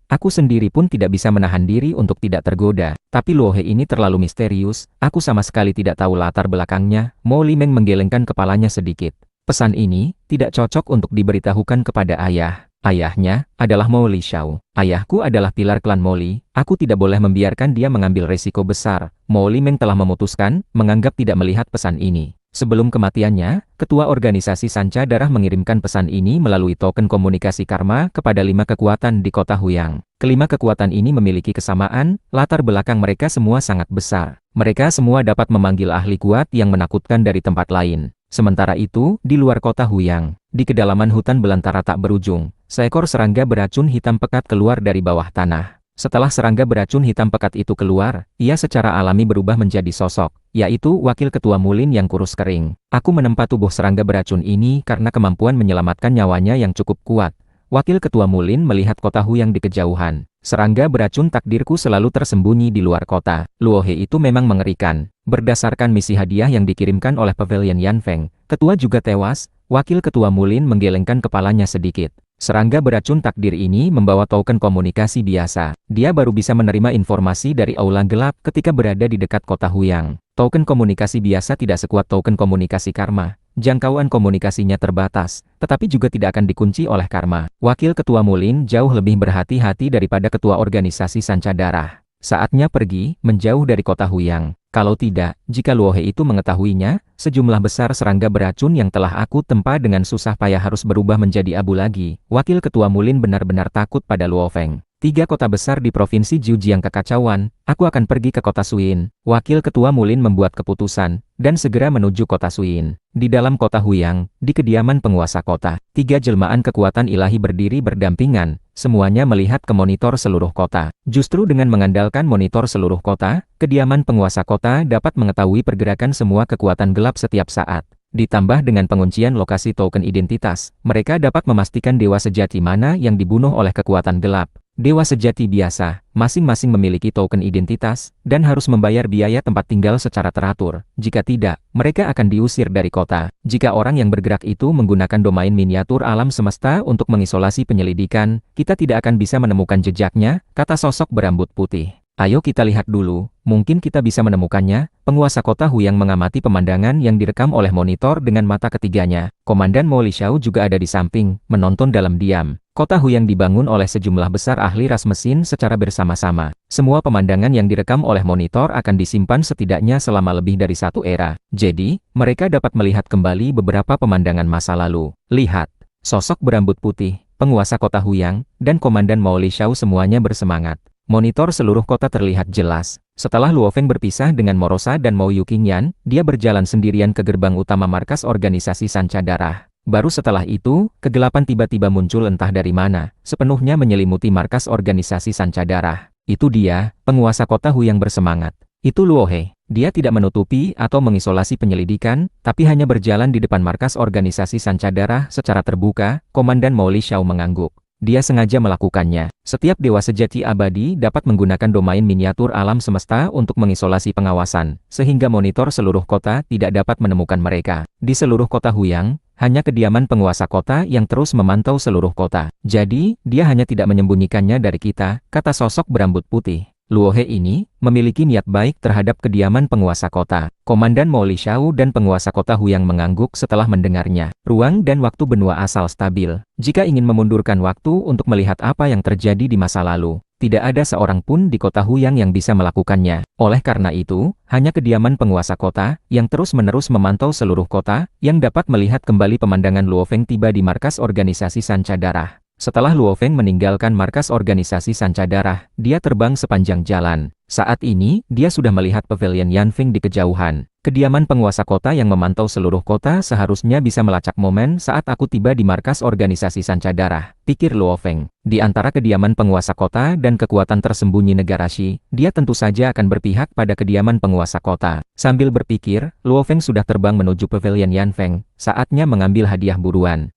Aku sendiri pun tidak bisa menahan diri untuk tidak tergoda. Tapi Luohe ini terlalu misterius, aku sama sekali tidak tahu latar belakangnya. Mo Limeng menggelengkan kepalanya sedikit. Pesan ini tidak cocok untuk diberitahukan kepada ayah. Ayahnya adalah Mo Li Xiao. Ayahku adalah pilar klan Moli, aku tidak boleh membiarkan dia mengambil resiko besar. Mo Limeng telah memutuskan, menganggap tidak melihat pesan ini. Sebelum kematiannya, ketua organisasi Sanca Darah mengirimkan pesan ini melalui token komunikasi karma kepada 5 kekuatan di kota Huyang. Kelima kekuatan ini memiliki kesamaan, latar belakang mereka semua sangat besar. Mereka semua dapat memanggil ahli kuat yang menakutkan dari tempat lain. Sementara itu, di luar kota Huyang, di kedalaman hutan belantara tak berujung, seekor serangga beracun hitam pekat keluar dari bawah tanah. Setelah serangga beracun hitam pekat itu keluar, ia secara alami berubah menjadi sosok, yaitu wakil ketua Mulin yang kurus kering. Aku menempa tubuh serangga beracun ini karena kemampuan menyelamatkan nyawanya yang cukup kuat. Wakil ketua Mulin melihat kota Huyang di kejauhan. Serangga beracun takdirku selalu tersembunyi di luar kota. Luohe itu memang mengerikan. Berdasarkan misi hadiah yang dikirimkan oleh Pavilion Yanfeng, ketua juga tewas. Wakil ketua Mulin menggelengkan kepalanya sedikit. Serangga beracun takdir ini membawa token komunikasi biasa. Dia baru bisa menerima informasi dari aula gelap ketika berada di dekat kota Huyang. Token komunikasi biasa tidak sekuat token komunikasi karma. Jangkauan komunikasinya terbatas, tetapi juga tidak akan dikunci oleh karma. Wakil ketua Mulin jauh lebih berhati-hati daripada ketua organisasi Sanca Darah. Saatnya pergi, menjauh dari kota Huyang. Kalau tidak, jika Luohe itu mengetahuinya, sejumlah besar serangga beracun yang telah aku tempa dengan susah payah harus berubah menjadi abu lagi. Wakil ketua Mulin benar-benar takut pada Luofeng. 3 kota besar di provinsi Jiujiang kekacauan, aku akan pergi ke kota Suyin. Wakil ketua Mulin membuat keputusan, dan segera menuju kota Suyin. Di dalam kota Huyang, di kediaman penguasa kota, 3 jelmaan kekuatan ilahi berdiri berdampingan, semuanya melihat ke monitor seluruh kota. Justru dengan mengandalkan monitor seluruh kota, kediaman penguasa kota dapat mengetahui pergerakan semua kekuatan gelap setiap saat. Ditambah dengan penguncian lokasi token identitas, mereka dapat memastikan dewa sejati mana yang dibunuh oleh kekuatan gelap. Dewa sejati biasa, masing-masing memiliki token identitas, dan harus membayar biaya tempat tinggal secara teratur. Jika tidak, mereka akan diusir dari kota. Jika orang yang bergerak itu menggunakan domain miniatur alam semesta untuk mengisolasi penyelidikan, kita tidak akan bisa menemukan jejaknya, kata sosok berambut putih. Ayo kita lihat dulu, mungkin kita bisa menemukannya. Penguasa kota Huyang mengamati pemandangan yang direkam oleh monitor dengan mata ketiganya. Komandan Mo Li Xiao juga ada di samping, menonton dalam diam. Kota Huyang dibangun oleh sejumlah besar ahli ras mesin secara bersama-sama. Semua pemandangan yang direkam oleh monitor akan disimpan setidaknya selama lebih dari 1 era. Jadi, mereka dapat melihat kembali beberapa pemandangan masa lalu. Lihat, sosok berambut putih, penguasa kota Huyang, dan Komandan Mo Li Xiao semuanya bersemangat. Monitor seluruh kota terlihat jelas. Setelah Luofeng berpisah dengan Morosa dan Mo Yuqingyan, dia berjalan sendirian ke gerbang utama markas organisasi Sanca Darah. Baru setelah itu, kegelapan tiba-tiba muncul entah dari mana, sepenuhnya menyelimuti markas organisasi Sanca Darah. Itu dia, penguasa kota Huyang bersemangat. Itu Luohe. Dia tidak menutupi atau mengisolasi penyelidikan, tapi hanya berjalan di depan markas organisasi Sanca Darah secara terbuka. Komandan Mo Li Xiao mengangguk. Dia sengaja melakukannya. Setiap dewa sejati abadi dapat menggunakan domain miniatur alam semesta untuk mengisolasi pengawasan, sehingga monitor seluruh kota tidak dapat menemukan mereka. Di seluruh kota Huyang, hanya kediaman penguasa kota yang terus memantau seluruh kota. Jadi, dia hanya tidak menyembunyikannya dari kita, kata sosok berambut putih. Luohe ini memiliki niat baik terhadap kediaman penguasa kota. Komandan Mo Li Xiao dan penguasa kota Huyang mengangguk setelah mendengarnya. Ruang dan waktu benua asal stabil. Jika ingin memundurkan waktu untuk melihat apa yang terjadi di masa lalu, tidak ada seorang pun di kota Huyang yang bisa melakukannya. Oleh karena itu, hanya kediaman penguasa kota yang terus-menerus memantau seluruh kota yang dapat melihat kembali pemandangan Luofeng tiba di markas organisasi Sanca Darah. Setelah Luo Feng meninggalkan markas organisasi Sanca Darah, dia terbang sepanjang jalan. Saat ini, dia sudah melihat pavilion Yanfeng di kejauhan. Kediaman penguasa kota yang memantau seluruh kota seharusnya bisa melacak momen saat aku tiba di markas organisasi Sanca Darah, pikir Luo Feng. Di antara kediaman penguasa kota dan kekuatan tersembunyi negara Shi, dia tentu saja akan berpihak pada kediaman penguasa kota. Sambil berpikir, Luo Feng sudah terbang menuju pavilion Yanfeng. Saatnya mengambil hadiah buruan.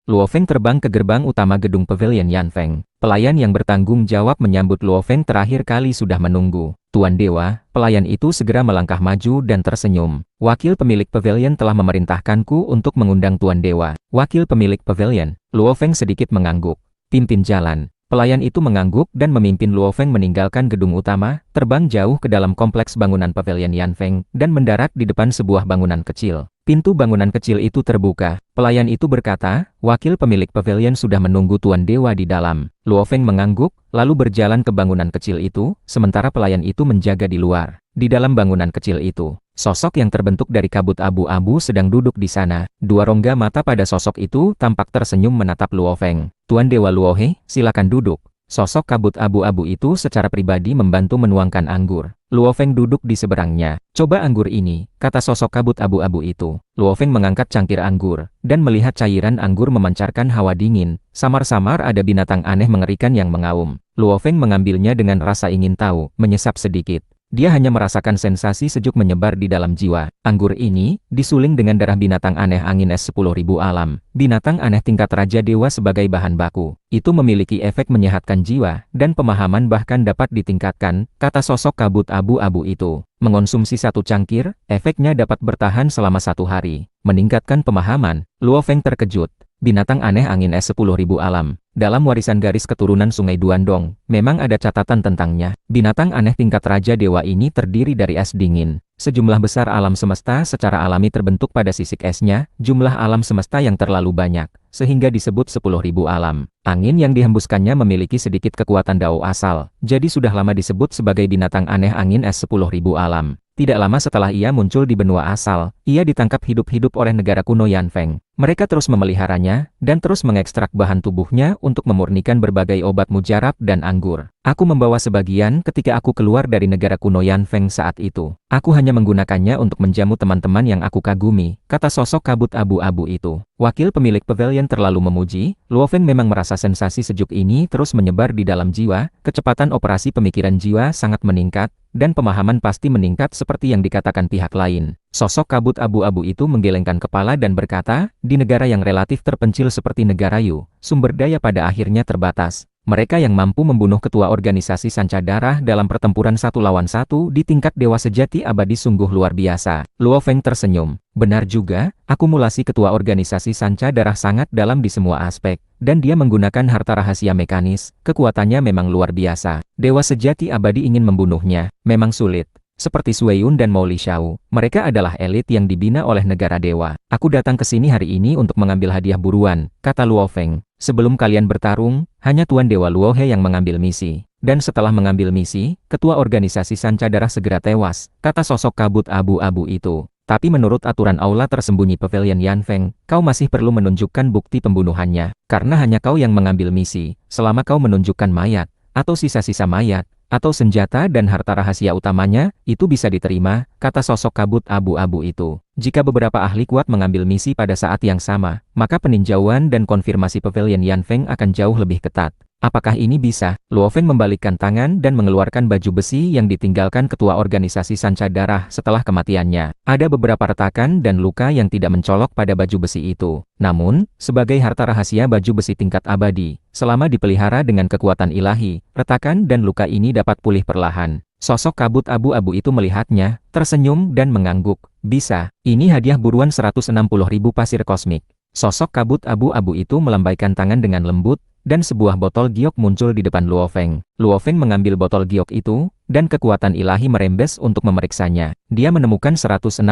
Luo Feng terbang ke gerbang utama gedung pavilion Yanfeng. Pelayan yang bertanggung jawab menyambut Luo Feng terakhir kali sudah menunggu. Tuan Dewa, pelayan itu segera melangkah maju dan tersenyum. Wakil pemilik pavilion telah memerintahkanku untuk mengundang Tuan Dewa. Wakil pemilik pavilion, Luo Feng sedikit mengangguk. Pimpin jalan. Pelayan itu mengangguk dan memimpin Luo Feng meninggalkan gedung utama, terbang jauh ke dalam kompleks bangunan pavilion Yanfeng, dan mendarat di depan sebuah bangunan kecil. Pintu bangunan kecil itu terbuka. Pelayan itu berkata, wakil pemilik pavilion sudah menunggu Tuan Dewa di dalam. Luo Feng mengangguk, lalu berjalan ke bangunan kecil itu, sementara pelayan itu menjaga di luar. Di dalam bangunan kecil itu, sosok yang terbentuk dari kabut abu-abu sedang duduk di sana. Dua rongga mata pada sosok itu tampak tersenyum menatap Luo Feng. Tuan Dewa Luohe, silakan duduk. Sosok kabut abu-abu itu secara pribadi membantu menuangkan anggur. Luo Feng duduk di seberangnya. Coba anggur ini, kata sosok kabut abu-abu itu. Luo Feng mengangkat cangkir anggur, dan melihat cairan anggur memancarkan hawa dingin. Samar-samar ada binatang aneh mengerikan yang mengaum. Luo Feng mengambilnya dengan rasa ingin tahu, menyesap sedikit. Dia hanya merasakan sensasi sejuk menyebar di dalam jiwa. Anggur ini, disuling dengan darah binatang aneh angin es 10.000 alam. Binatang aneh tingkat Raja Dewa sebagai bahan baku. Itu memiliki efek menyehatkan jiwa, dan pemahaman bahkan dapat ditingkatkan, kata sosok kabut abu-abu itu. Mengonsumsi satu cangkir, efeknya dapat bertahan selama 1 hari. Meningkatkan pemahaman, Luo Feng terkejut. Binatang aneh angin es 10.000 alam. Dalam warisan garis keturunan Sungai Duandong, memang ada catatan tentangnya. Binatang aneh tingkat Raja Dewa ini terdiri dari es dingin. Sejumlah besar alam semesta secara alami terbentuk pada sisik esnya, jumlah alam semesta yang terlalu banyak, sehingga disebut 10.000 alam. Angin yang dihembuskannya memiliki sedikit kekuatan dao asal, jadi sudah lama disebut sebagai binatang aneh angin es 10.000 alam. Tidak lama setelah ia muncul di benua asal, ia ditangkap hidup-hidup oleh negara kuno Yanfeng. Mereka terus memeliharanya, dan terus mengekstrak bahan tubuhnya untuk memurnikan berbagai obat mujarab dan anggur. Aku membawa sebagian ketika aku keluar dari negara kuno Yanfeng saat itu. Aku hanya menggunakannya untuk menjamu teman-teman yang aku kagumi, kata sosok kabut abu-abu itu. Wakil pemilik pavilion terlalu memuji, Luo Feng memang merasa sensasi sejuk ini terus menyebar di dalam jiwa, kecepatan operasi pemikiran jiwa sangat meningkat, dan pemahaman pasti meningkat seperti yang dikatakan pihak lain. Sosok kabut abu-abu itu menggelengkan kepala dan berkata, di negara yang relatif terpencil seperti negara Yu, sumber daya pada akhirnya terbatas. Mereka yang mampu membunuh ketua organisasi Sanca Darah dalam pertempuran 1 lawan 1 di tingkat dewa sejati abadi sungguh luar biasa. Luo Feng tersenyum. Benar juga, akumulasi ketua organisasi Sanca Darah sangat dalam di semua aspek, dan dia menggunakan harta rahasia mekanis. Kekuatannya memang luar biasa. Dewa sejati abadi ingin membunuhnya, memang sulit. Seperti Sui Yun dan Mou Li Xiao, mereka adalah elit yang dibina oleh negara dewa. Aku datang ke sini hari ini untuk mengambil hadiah buruan, kata Luo Feng. Sebelum kalian bertarung, hanya Tuan Dewa Luohe yang mengambil misi. Dan setelah mengambil misi, ketua organisasi Sanca Darah segera tewas, kata sosok kabut abu-abu itu. Tapi menurut aturan aula tersembunyi pavilion Yanfeng, kau masih perlu menunjukkan bukti pembunuhannya. Karena hanya kau yang mengambil misi, selama kau menunjukkan mayat, atau sisa-sisa mayat, atau senjata dan harta rahasia utamanya, itu bisa diterima, kata sosok kabut abu-abu itu. Jika beberapa ahli kuat mengambil misi pada saat yang sama, maka peninjauan dan konfirmasi pavilion Yanfeng akan jauh lebih ketat. Apakah ini bisa? Luo Feng membalikkan tangan dan mengeluarkan baju besi yang ditinggalkan ketua organisasi Sanca Darah setelah kematiannya. Ada beberapa retakan dan luka yang tidak mencolok pada baju besi itu. Namun, sebagai harta rahasia baju besi tingkat abadi, selama dipelihara dengan kekuatan ilahi, retakan dan luka ini dapat pulih perlahan. Sosok kabut abu-abu itu melihatnya, tersenyum dan mengangguk. Bisa, ini hadiah buruan 160.000 pasir kosmik. Sosok kabut abu-abu itu melambaikan tangan dengan lembut, dan sebuah botol giok muncul di depan Luo Feng. Luo Feng mengambil botol giok itu, dan kekuatan ilahi merembes untuk memeriksanya. Dia menemukan 160.000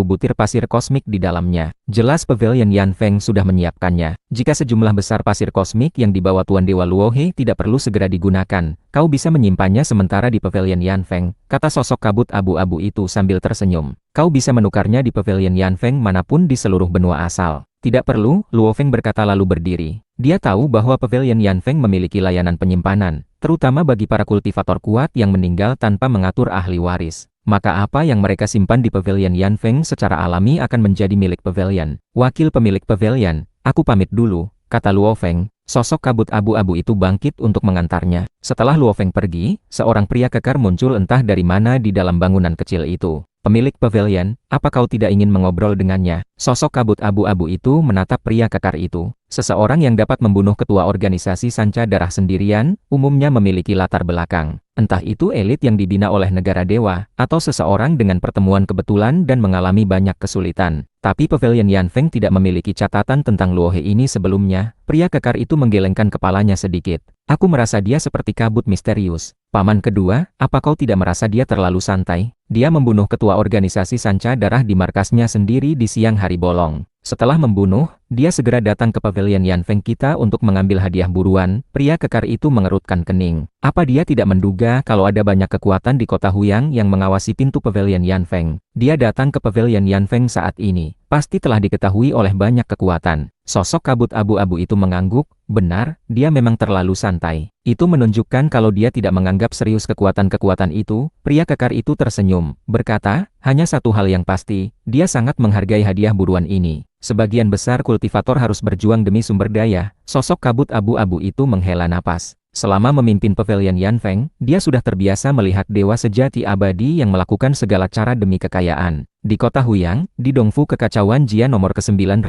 butir pasir kosmik di dalamnya. Jelas pavilion Yanfeng sudah menyiapkannya. Jika sejumlah besar pasir kosmik yang dibawa Tuan Dewa Luohe tidak perlu segera digunakan, kau bisa menyimpannya sementara di pavilion Yanfeng, kata sosok kabut abu-abu itu sambil tersenyum. Kau bisa menukarnya di pavilion Yanfeng manapun di seluruh benua asal. Tidak perlu, Luo Feng berkata lalu berdiri. Dia tahu bahwa pavilion Yanfeng memiliki layanan penyimpanan, terutama bagi para kultivator kuat yang meninggal tanpa mengatur ahli waris. Maka apa yang mereka simpan di pavilion Yanfeng secara alami akan menjadi milik pavilion. Wakil pemilik pavilion, aku pamit dulu, kata Luo Feng. Sosok kabut abu-abu itu bangkit untuk mengantarnya. Setelah Luo Feng pergi, seorang pria kekar muncul entah dari mana di dalam bangunan kecil itu. Pemilik pavilion, apa kau tidak ingin mengobrol dengannya? Sosok kabut abu-abu itu menatap pria kekar itu. Seseorang yang dapat membunuh ketua organisasi Sanca Darah sendirian, umumnya memiliki latar belakang. Entah itu elit yang dibina oleh negara dewa, atau seseorang dengan pertemuan kebetulan dan mengalami banyak kesulitan. Tapi pavilion Yanfeng tidak memiliki catatan tentang Luo He ini sebelumnya. Pria kekar itu menggelengkan kepalanya sedikit. Aku merasa dia seperti kabut misterius. Paman kedua, apa kau tidak merasa dia terlalu santai? Dia membunuh ketua organisasi Sanca Darah di markasnya sendiri di siang hari bolong. Setelah membunuh, dia segera datang ke pavilion Yanfeng kita untuk mengambil hadiah buruan. Pria kekar itu mengerutkan kening. Apa dia tidak menduga kalau ada banyak kekuatan di kota Huyang yang mengawasi pintu pavilion Yanfeng? Dia datang ke pavilion Yanfeng saat ini. Pasti telah diketahui oleh banyak kekuatan. Sosok kabut abu-abu itu mengangguk. Benar, dia memang terlalu santai. Itu menunjukkan kalau dia tidak menganggap serius kekuatan-kekuatan itu. Pria kekar itu tersenyum, berkata, hanya satu hal yang pasti, dia sangat menghargai hadiah buruan ini. Sebagian besar kultivator harus berjuang demi sumber daya. Sosok kabut abu-abu itu menghela napas. Selama memimpin pavilion Yanfeng, dia sudah terbiasa melihat dewa sejati abadi yang melakukan segala cara demi kekayaan. Di kota Huyang, di Dongfu Kekacauan Jia nomor ke-913.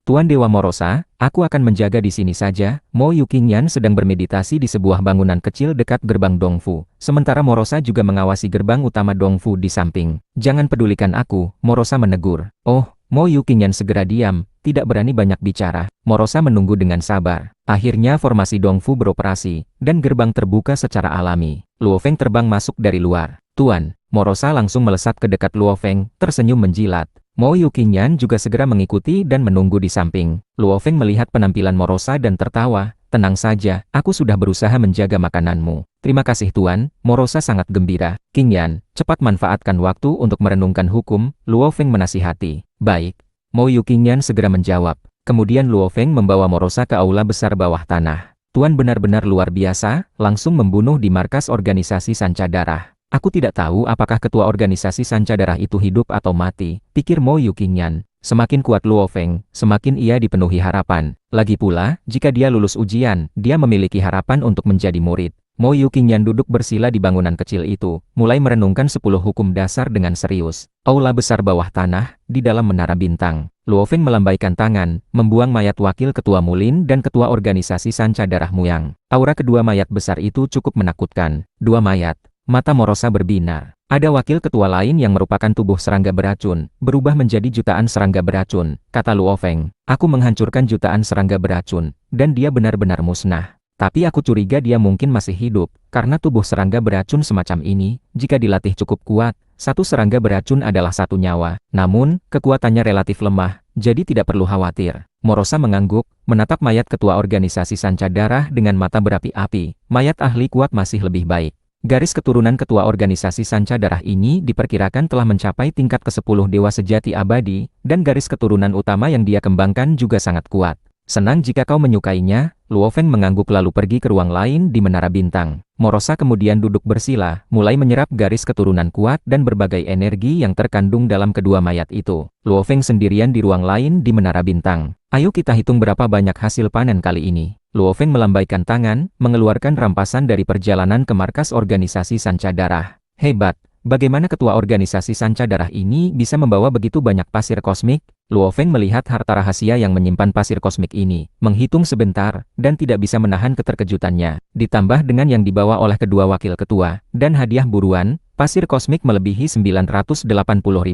Tuan Dewa Morosa, aku akan menjaga di sini saja. Mo Yuqingyan sedang bermeditasi di sebuah bangunan kecil dekat gerbang Dongfu. Sementara Morosa juga mengawasi gerbang utama Dongfu di samping. Jangan pedulikan aku, Morosa menegur. Oh, Mo Yuqingyan segera diam, tidak berani banyak bicara. Morosa menunggu dengan sabar. Akhirnya formasi Dongfu beroperasi, dan gerbang terbuka secara alami. Luo Feng terbang masuk dari luar. Tuan, Morosa langsung melesat ke dekat Luo Feng, tersenyum menjilat. Mo Yuqingyan juga segera mengikuti dan menunggu di samping. Luo Feng melihat penampilan Morosa dan tertawa. Tenang saja, aku sudah berusaha menjaga makananmu. Terima kasih Tuan, Morosa sangat gembira. Qingyan, cepat manfaatkan waktu untuk merenungkan hukum, Luo Feng menasihati. Baik. Mo Yuqingyan segera menjawab. Kemudian Luo Feng membawa Morosa ke aula besar bawah tanah. Tuan benar-benar luar biasa, langsung membunuh di markas organisasi Sanca Darah. Aku tidak tahu apakah ketua organisasi Sanca Darah itu hidup atau mati, pikir Mo Yuqingyan. Semakin kuat Luo Feng, semakin ia dipenuhi harapan. Lagi pula, jika dia lulus ujian, dia memiliki harapan untuk menjadi murid. Mo Yuqingyan duduk bersila di bangunan kecil itu, mulai merenungkan 10 hukum dasar dengan serius. Aula besar bawah tanah, di dalam menara bintang. Luo Feng melambaikan tangan, membuang mayat wakil ketua Mulin dan ketua organisasi Sanca Darah Muyang. Aura kedua mayat besar itu cukup menakutkan. Dua mayat. Mata Morosa berbinar. Ada wakil ketua lain yang merupakan tubuh serangga beracun, berubah menjadi jutaan serangga beracun, kata Luo Feng. Aku menghancurkan jutaan serangga beracun, dan dia benar-benar musnah. Tapi aku curiga dia mungkin masih hidup, karena tubuh serangga beracun semacam ini, jika dilatih cukup kuat, satu serangga beracun adalah satu nyawa. Namun, kekuatannya relatif lemah, jadi tidak perlu khawatir. Morosa mengangguk, menatap mayat ketua organisasi Sanca Darah dengan mata berapi-api. Mayat ahli kuat masih lebih baik. Garis keturunan ketua organisasi Sanca Darah ini diperkirakan telah mencapai tingkat ke-10 dewa sejati abadi, dan garis keturunan utama yang dia kembangkan juga sangat kuat. Senang jika kau menyukainya, Luo Feng mengangguk lalu pergi ke ruang lain di Menara Bintang. Morosa kemudian duduk bersila, mulai menyerap garis keturunan kuat dan berbagai energi yang terkandung dalam kedua mayat itu. Luo Feng sendirian di ruang lain di Menara Bintang. Ayo kita hitung berapa banyak hasil panen kali ini. Luo Feng melambaikan tangan, mengeluarkan rampasan dari perjalanan ke markas organisasi Sanca Darah. Hebat, bagaimana ketua organisasi Sanca Darah ini bisa membawa begitu banyak pasir kosmik? Luo Feng melihat harta rahasia yang menyimpan pasir kosmik ini, menghitung sebentar, dan tidak bisa menahan keterkejutannya. Ditambah dengan yang dibawa oleh kedua wakil ketua, dan hadiah buruan, pasir kosmik melebihi 980.000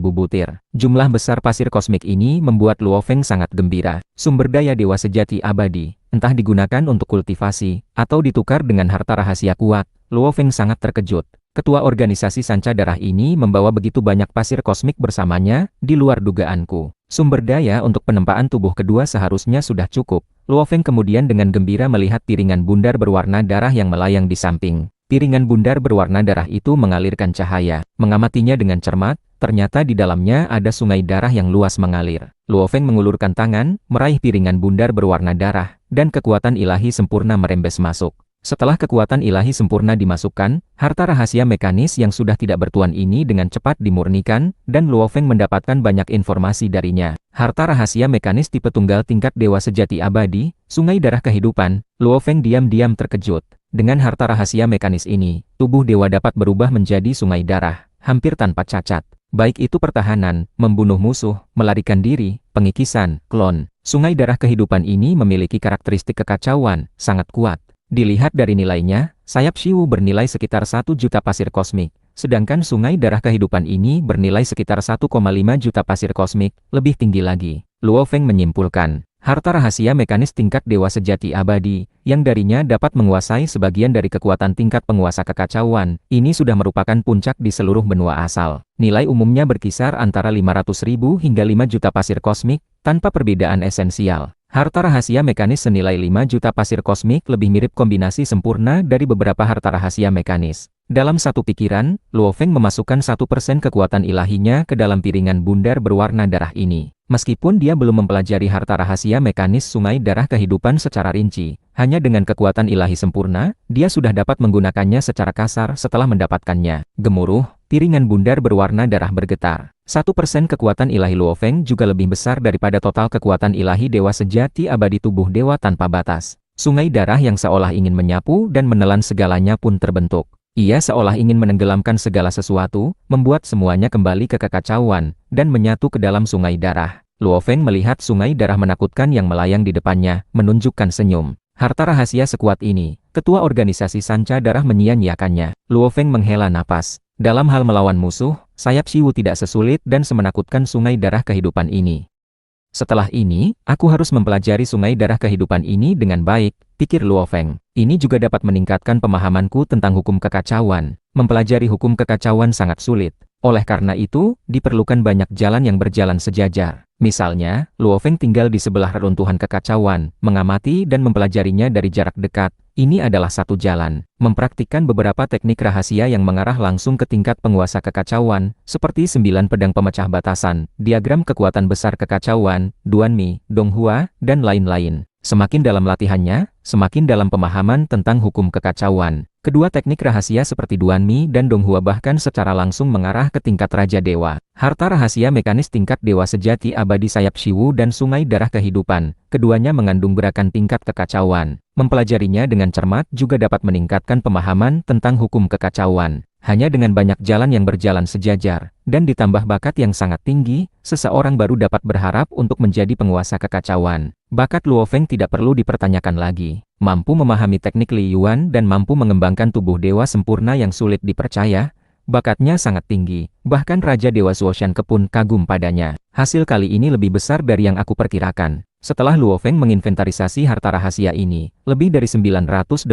butir. Jumlah besar pasir kosmik ini membuat Luo Feng sangat gembira. Sumber daya dewa sejati abadi, entah digunakan untuk kultivasi, atau ditukar dengan harta rahasia kuat, Luo Feng sangat terkejut. Ketua organisasi Sanca Darah ini membawa begitu banyak pasir kosmik bersamanya, di luar dugaanku. Sumber daya untuk penempaan tubuh kedua seharusnya sudah cukup. Luo Feng kemudian dengan gembira melihat piringan bundar berwarna darah yang melayang di samping. Piringan bundar berwarna darah itu mengalirkan cahaya. Mengamatinya dengan cermat, ternyata di dalamnya ada sungai darah yang luas mengalir. Luo Feng mengulurkan tangan, meraih piringan bundar berwarna darah, dan kekuatan ilahi sempurna merembes masuk. Setelah kekuatan ilahi sempurna dimasukkan, harta rahasia mekanis yang sudah tidak bertuan ini dengan cepat dimurnikan, dan Luo Feng mendapatkan banyak informasi darinya. Harta rahasia mekanis tipe tunggal tingkat dewa sejati abadi, sungai darah kehidupan. Luo Feng diam-diam terkejut. Dengan harta rahasia mekanis ini, tubuh dewa dapat berubah menjadi sungai darah, hampir tanpa cacat. Baik itu pertahanan, membunuh musuh, melarikan diri, pengikisan, klon. Sungai darah kehidupan ini memiliki karakteristik kekacauan, sangat kuat. Dilihat dari nilainya, sayap Shiwu bernilai sekitar 1 juta pasir kosmik, sedangkan sungai darah kehidupan ini bernilai sekitar 1,5 juta pasir kosmik, lebih tinggi lagi. Luo Feng menyimpulkan, harta rahasia mekanis tingkat dewa sejati abadi, yang darinya dapat menguasai sebagian dari kekuatan tingkat penguasa kekacauan, ini sudah merupakan puncak di seluruh benua asal. Nilai umumnya berkisar antara 500.000 hingga 5 juta pasir kosmik, tanpa perbedaan esensial. Harta rahasia mekanis senilai 5 juta pasir kosmik lebih mirip kombinasi sempurna dari beberapa harta rahasia mekanis. Dalam satu pikiran, Luo Feng memasukkan 1% kekuatan ilahinya ke dalam piringan bundar berwarna darah ini. Meskipun dia belum mempelajari harta rahasia mekanis sungai darah kehidupan secara rinci, hanya dengan kekuatan ilahi sempurna, dia sudah dapat menggunakannya secara kasar setelah mendapatkannya. Gemuruh, piringan bundar berwarna darah bergetar. 1% kekuatan ilahi Luo Feng juga lebih besar daripada total kekuatan ilahi dewa sejati abadi tubuh dewa tanpa batas. Sungai darah yang seolah ingin menyapu dan menelan segalanya pun terbentuk. Ia seolah ingin menenggelamkan segala sesuatu, membuat semuanya kembali ke kekacauan, dan menyatu ke dalam sungai darah. Luo Feng melihat sungai darah menakutkan yang melayang di depannya, menunjukkan senyum. Harta rahasia sekuat ini, ketua organisasi Sanca Darah menyia-nyiakannya. Luo Feng menghela napas. Dalam hal melawan musuh, sayap Shiwu tidak sesulit dan semenakutkan sungai darah kehidupan ini. Setelah ini, aku harus mempelajari sungai darah kehidupan ini dengan baik, pikir Luo Feng. Ini juga dapat meningkatkan pemahamanku tentang hukum kekacauan. Mempelajari hukum kekacauan sangat sulit. Oleh karena itu, diperlukan banyak jalan yang berjalan sejajar. Misalnya, Luo Feng tinggal di sebelah reruntuhan kekacauan, mengamati dan mempelajarinya dari jarak dekat. Ini adalah satu jalan. Mempraktikkan beberapa teknik rahasia yang mengarah langsung ke tingkat penguasa kekacauan, seperti 9 pedang pemecah batasan, diagram kekuatan besar kekacauan, Duanmi, Donghua, dan lain-lain. Semakin dalam latihannya, semakin dalam pemahaman tentang hukum kekacauan. Kedua teknik rahasia seperti Duanmi dan Donghua bahkan secara langsung mengarah ke tingkat Raja Dewa. Harta rahasia mekanis tingkat dewa sejati abadi sayap Shiwu dan sungai darah kehidupan, keduanya mengandung gerakan tingkat kekacauan. Mempelajarinya dengan cermat juga dapat meningkatkan pemahaman tentang hukum kekacauan. Hanya dengan banyak jalan yang berjalan sejajar, dan ditambah bakat yang sangat tinggi, seseorang baru dapat berharap untuk menjadi penguasa kekacauan. Bakat Luo Feng tidak perlu dipertanyakan lagi. Mampu memahami teknik Li Yuan dan mampu mengembangkan tubuh dewa sempurna yang sulit dipercaya, bakatnya sangat tinggi. Bahkan Raja Dewa Zuoshan pun kagum padanya. Hasil kali ini lebih besar dari yang aku perkirakan. Setelah Luo Feng menginventarisasi harta rahasia ini, lebih dari 980.000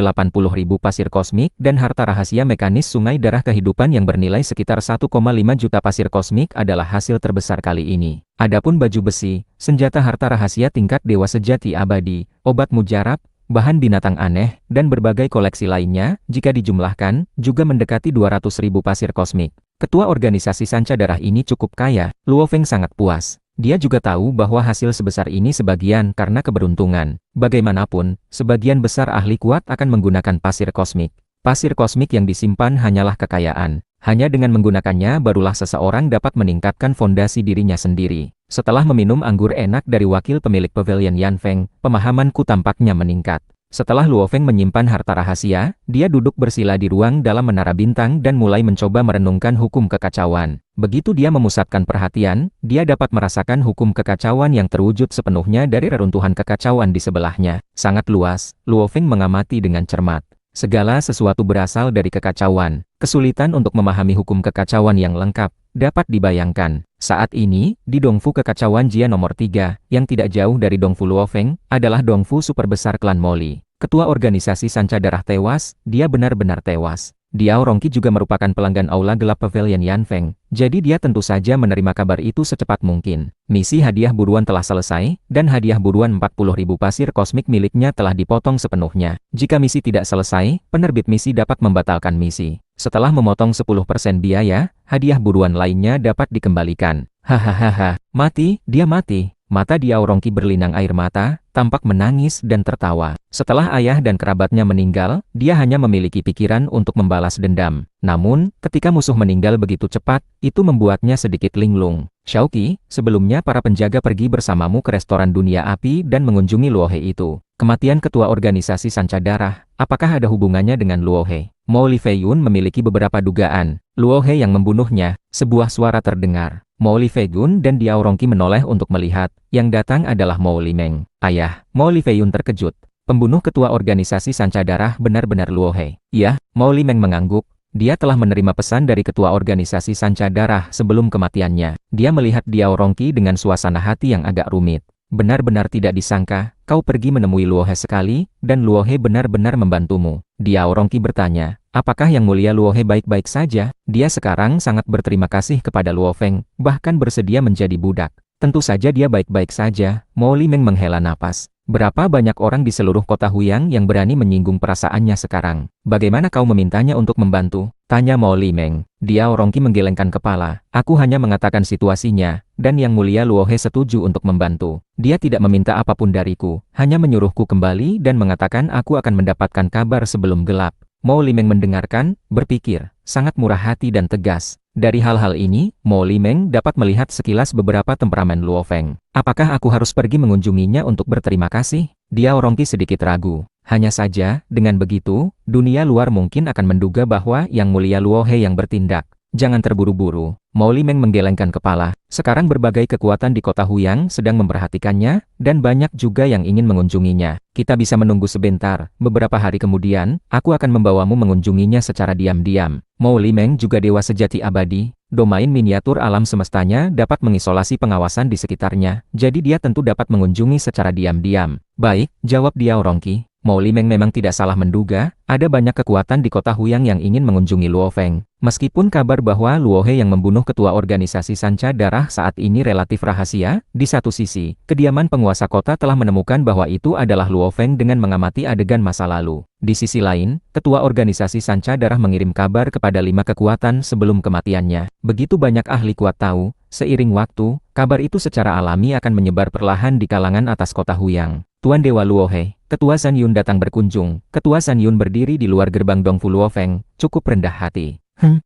pasir kosmik dan harta rahasia mekanis sungai darah kehidupan yang bernilai sekitar 1,5 juta pasir kosmik adalah hasil terbesar kali ini. Adapun baju besi, senjata harta rahasia tingkat dewa sejati abadi, obat mujarab, bahan binatang aneh, dan berbagai koleksi lainnya, jika dijumlahkan, juga mendekati 200.000 pasir kosmik. Ketua organisasi Sanca Darah ini cukup kaya. Luo Feng sangat puas. Dia juga tahu bahwa hasil sebesar ini sebagian karena keberuntungan. Bagaimanapun, sebagian besar ahli kuat akan menggunakan pasir kosmik. Pasir kosmik yang disimpan hanyalah kekayaan. Hanya dengan menggunakannya barulah seseorang dapat meningkatkan fondasi dirinya sendiri. Setelah meminum anggur enak dari wakil pemilik pavilion Yan Feng, pemahamanku tampaknya meningkat. Setelah Luo Feng menyimpan harta rahasia, dia duduk bersila di ruang dalam menara bintang dan mulai mencoba merenungkan hukum kekacauan. Begitu dia memusatkan perhatian, dia dapat merasakan hukum kekacauan yang terwujud sepenuhnya dari reruntuhan kekacauan di sebelahnya. Sangat luas, Luo Feng mengamati dengan cermat. Segala sesuatu berasal dari kekacauan. Kesulitan untuk memahami hukum kekacauan yang lengkap dapat dibayangkan. Saat ini, di Dongfu Kekacauan Jia nomor 3, yang tidak jauh dari Dongfu Luo Feng, adalah Dongfu super besar klan Moli. Ketua organisasi Sanca Darah tewas, dia benar-benar tewas. Diao Rongqi juga merupakan pelanggan aula gelap pavilion Yan Feng, jadi dia tentu saja menerima kabar itu secepat mungkin. Misi hadiah buruan telah selesai, dan hadiah buruan 40.000 pasir kosmik miliknya telah dipotong sepenuhnya. Jika misi tidak selesai, penerbit misi dapat membatalkan misi. Setelah memotong 10% biaya, hadiah buruan lainnya dapat dikembalikan. Hahaha, mati, dia mati. Mata Diao Rongki berlinang air mata, tampak menangis dan tertawa. Setelah ayah dan kerabatnya meninggal, dia hanya memiliki pikiran untuk membalas dendam. Namun, ketika musuh meninggal begitu cepat, itu membuatnya sedikit linglung. Xiaoqi, sebelumnya para penjaga pergi bersamamu ke restoran dunia api dan mengunjungi Luohe itu. Kematian ketua organisasi Sanca Darah, apakah ada hubungannya dengan Luohe? Mo Li Feiyun memiliki beberapa dugaan. Luohe yang membunuhnya, sebuah suara terdengar. Mo Li Feiyun dan Diao Rongki menoleh untuk melihat, yang datang adalah Mo Li Meng. Ayah, Mo Li Feiyun terkejut. Pembunuh ketua organisasi Sanca Darah benar-benar Luohe. Ya, Mo Li Meng mengangguk. Dia telah menerima pesan dari ketua organisasi Sanca Darah sebelum kematiannya. Dia melihat Diao Rongki dengan suasana hati yang agak rumit. Benar-benar tidak disangka, kau pergi menemui Luohe sekali, dan Luohe benar-benar membantumu. Diao Rongki bertanya, apakah Yang Mulia Luohe baik-baik saja? Dia sekarang sangat berterima kasih kepada Luo Feng, bahkan bersedia menjadi budak. Tentu saja dia baik-baik saja. Mo Li Meng menghela napas. Berapa banyak orang di seluruh kota Huyang yang berani menyinggung perasaannya sekarang? Bagaimana kau memintanya untuk membantu? Tanya Mo Li Meng. Diao Rongki menggelengkan kepala. Aku hanya mengatakan situasinya, dan Yang Mulia Luohe setuju untuk membantu. Dia tidak meminta apapun dariku, hanya menyuruhku kembali dan mengatakan aku akan mendapatkan kabar sebelum gelap. Mo Li Meng mendengarkan, berpikir, sangat murah hati dan tegas. Dari hal-hal ini, Mo Li Meng dapat melihat sekilas beberapa temperamen Luo Feng. Apakah aku harus pergi mengunjunginya untuk berterima kasih? Diao Rongki sedikit ragu. Hanya saja, dengan begitu, dunia luar mungkin akan menduga bahwa Yang Mulia Luohe yang bertindak. Jangan terburu-buru. Mo Li Meng menggelengkan kepala. Sekarang berbagai kekuatan di kota Huyang sedang memperhatikannya, dan banyak juga yang ingin mengunjunginya. Kita bisa menunggu sebentar. Beberapa hari kemudian, aku akan membawamu mengunjunginya secara diam-diam. Mo Li Meng juga dewa sejati abadi. Domain miniatur alam semestanya dapat mengisolasi pengawasan di sekitarnya, jadi dia tentu dapat mengunjungi secara diam-diam. Baik, jawab Diao Rongki. Mo Li Meng memang tidak salah menduga, ada banyak kekuatan di kota Huyang yang ingin mengunjungi Luo Feng. Meskipun kabar bahwa Luohe yang membunuh ketua organisasi Sanca Darah saat ini relatif rahasia, di satu sisi, kediaman penguasa kota telah menemukan bahwa itu adalah Luo Feng dengan mengamati adegan masa lalu. Di sisi lain, ketua organisasi Sanca Darah mengirim kabar kepada 5 kekuatan sebelum kematiannya. Begitu banyak ahli kuat tahu, seiring waktu, kabar itu secara alami akan menyebar perlahan di kalangan atas kota Huyang. Tuan Dewa Luohe, Ketua San Yun datang berkunjung. Ketua San Yun berdiri di luar gerbang Dongfu Luo Feng, cukup rendah hati.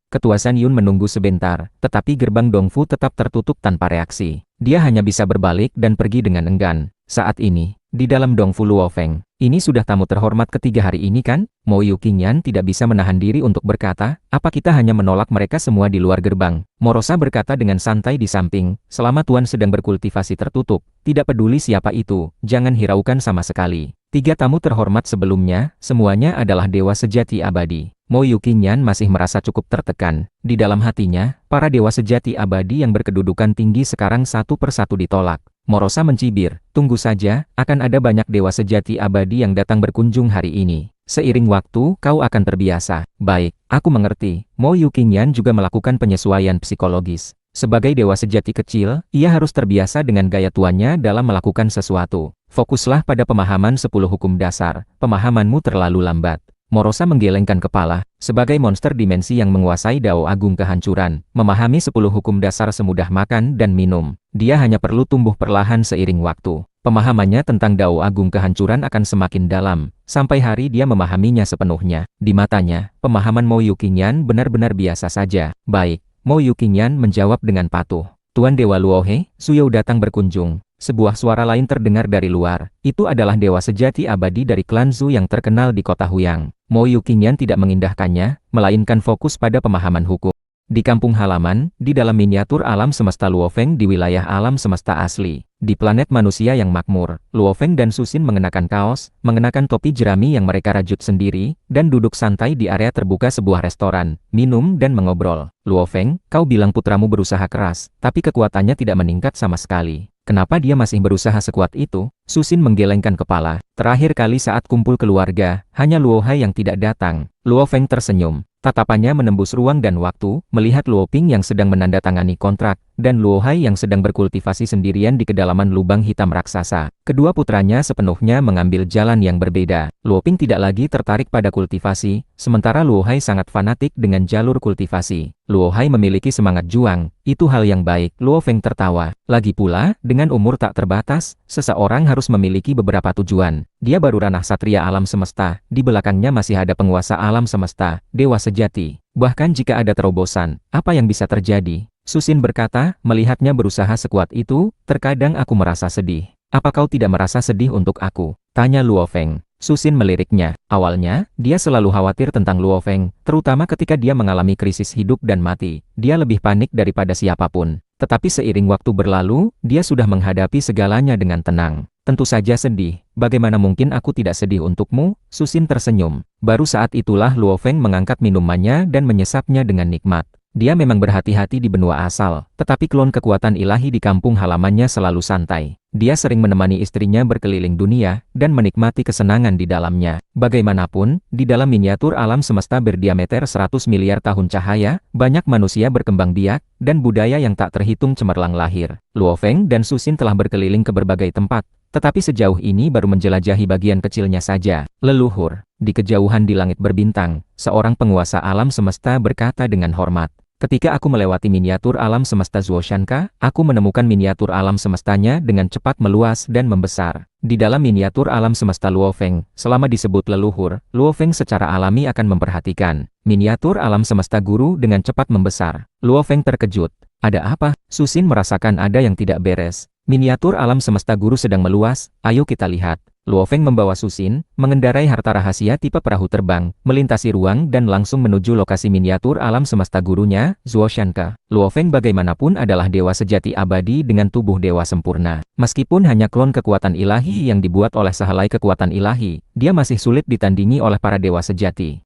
Ketua San Yun menunggu sebentar, tetapi gerbang Dongfu tetap tertutup tanpa reaksi. Dia hanya bisa berbalik dan pergi dengan enggan. Saat ini, di dalam Dongfu Luo Feng, ini sudah tamu terhormat ketiga hari ini kan? Mo Yuqingyan tidak bisa menahan diri untuk berkata, apa kita hanya menolak mereka semua di luar gerbang? Morosa berkata dengan santai di samping, selama Tuan sedang berkultivasi tertutup, tidak peduli siapa itu, jangan hiraukan sama sekali. 3 tamu terhormat sebelumnya, semuanya adalah dewa sejati abadi. Mo Yuqingyan masih merasa cukup tertekan. Di dalam hatinya, para dewa sejati abadi yang berkedudukan tinggi sekarang satu persatu ditolak. Morosa mencibir, tunggu saja, akan ada banyak dewa sejati abadi yang datang berkunjung hari ini. Seiring waktu, kau akan terbiasa. Baik, aku mengerti. Mo Yuqingyan juga melakukan penyesuaian psikologis. Sebagai dewa sejati kecil, ia harus terbiasa dengan gaya tuannya dalam melakukan sesuatu. Fokuslah pada pemahaman 10 hukum dasar, pemahamanmu terlalu lambat. Morosa menggelengkan kepala, sebagai monster dimensi yang menguasai Dao Agung Kehancuran, memahami 10 hukum dasar semudah makan dan minum. Dia hanya perlu tumbuh perlahan seiring waktu. Pemahamannya tentang Dao Agung Kehancuran akan semakin dalam, sampai hari dia memahaminya sepenuhnya. Di matanya, pemahaman Mo Yuqingyan benar-benar biasa saja. Baik, Mo Yuqingyan menjawab dengan patuh. Tuan Dewa Luohe, Suyou datang berkunjung. Sebuah suara lain terdengar dari luar. Itu adalah dewa sejati abadi dari klan Zhu yang terkenal di kota Huyang. Mo Yuqingyan tidak mengindahkannya, melainkan fokus pada pemahaman hukum. Di kampung halaman, di dalam miniatur alam semesta Luo Feng di wilayah alam semesta asli. Di planet manusia yang makmur, Luo Feng dan Susin mengenakan kaos, mengenakan topi jerami yang mereka rajut sendiri, dan duduk santai di area terbuka sebuah restoran, minum dan mengobrol. Luo Feng, kau bilang putramu berusaha keras, tapi kekuatannya tidak meningkat sama sekali. Kenapa dia masih berusaha sekuat itu? Susin menggelengkan kepala. Terakhir kali saat kumpul keluarga, hanya Luo Hai yang tidak datang. Luo Feng tersenyum. Tatapannya menembus ruang dan waktu, melihat Luo Ping yang sedang menandatangani kontrak, dan Luo Hai yang sedang berkultivasi sendirian di kedalaman lubang hitam raksasa. Kedua putranya sepenuhnya mengambil jalan yang berbeda. Luo Ping tidak lagi tertarik pada kultivasi, sementara Luo Hai sangat fanatik dengan jalur kultivasi. Luo Hai memiliki semangat juang, itu hal yang baik. Luo Feng tertawa. Lagi pula, dengan umur tak terbatas, seseorang harus memiliki beberapa tujuan. Dia baru ranah satria alam semesta, di belakangnya masih ada penguasa alam semesta, dewa sejati. Bahkan jika ada terobosan, apa yang bisa terjadi? Susin berkata, melihatnya berusaha sekuat itu, terkadang aku merasa sedih. Apa kau tidak merasa sedih untuk aku? Tanya Luo Feng. Susin meliriknya. Awalnya, dia selalu khawatir tentang Luo Feng, terutama ketika dia mengalami krisis hidup dan mati. Dia lebih panik daripada siapapun. Tetapi seiring waktu berlalu, dia sudah menghadapi segalanya dengan tenang. Tentu saja sedih. Bagaimana mungkin aku tidak sedih untukmu? Susin tersenyum. Baru saat itulah Luo Feng mengangkat minumannya dan menyesapnya dengan nikmat. Dia memang berhati-hati di benua asal, tetapi klon kekuatan ilahi di kampung halamannya selalu santai. Dia sering menemani istrinya berkeliling dunia, dan menikmati kesenangan di dalamnya. Bagaimanapun, di dalam miniatur alam semesta berdiameter 100 miliar tahun cahaya, banyak manusia berkembang biak, dan budaya yang tak terhitung cemerlang lahir. Luo Feng dan Susin telah berkeliling ke berbagai tempat, tetapi sejauh ini baru menjelajahi bagian kecilnya saja. Leluhur, di kejauhan di langit berbintang, seorang penguasa alam semesta berkata dengan hormat. Ketika aku melewati miniatur alam semesta Zuoshanka, aku menemukan miniatur alam semestanya dengan cepat meluas dan membesar. Di dalam miniatur alam semesta Luo Feng, selama disebut leluhur, Luo Feng secara alami akan memperhatikan. Miniatur alam semesta guru dengan cepat membesar. Luo Feng terkejut. Ada apa? Susin merasakan ada yang tidak beres. Miniatur alam semesta guru sedang meluas, ayo kita lihat. Luo Feng membawa Susin, mengendarai harta rahasia tipe perahu terbang, melintasi ruang dan langsung menuju lokasi miniatur alam semesta gurunya, Zuoshanka. Luo Feng bagaimanapun adalah dewa sejati abadi dengan tubuh dewa sempurna. Meskipun hanya klon kekuatan ilahi yang dibuat oleh sehelai kekuatan ilahi, dia masih sulit ditandingi oleh para dewa sejati.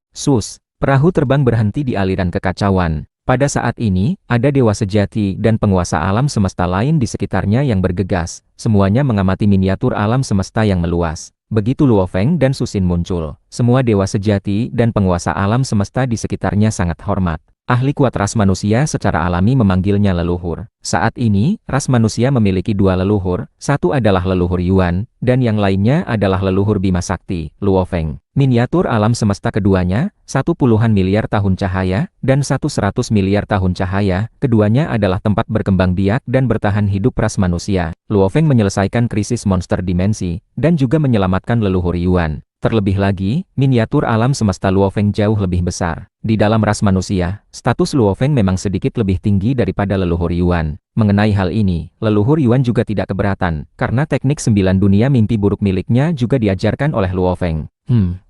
Perahu terbang berhenti di aliran kekacauan. Pada saat ini, ada dewa sejati dan penguasa alam semesta lain di sekitarnya yang bergegas. Semuanya mengamati miniatur alam semesta yang meluas. Begitu Luo Feng dan Susin muncul, semua dewa sejati dan penguasa alam semesta di sekitarnya sangat hormat. Ahli kuat ras manusia secara alami memanggilnya leluhur. Saat ini, ras manusia memiliki dua leluhur, satu adalah leluhur Yuan, dan yang lainnya adalah leluhur Bima Sakti, Luo Feng. Miniatur alam semesta keduanya, 1 puluhan miliar tahun cahaya, dan 100 miliar tahun cahaya, keduanya adalah tempat berkembang biak dan bertahan hidup ras manusia. Luo Feng menyelesaikan krisis monster dimensi, dan juga menyelamatkan leluhur Yuan. Terlebih lagi, miniatur alam semesta Luo Feng jauh lebih besar. Di dalam ras manusia, status Luo Feng memang sedikit lebih tinggi daripada leluhur Yuan. Mengenai hal ini, leluhur Yuan juga tidak keberatan, karena teknik 9 dunia mimpi buruk miliknya juga diajarkan oleh Luo Feng.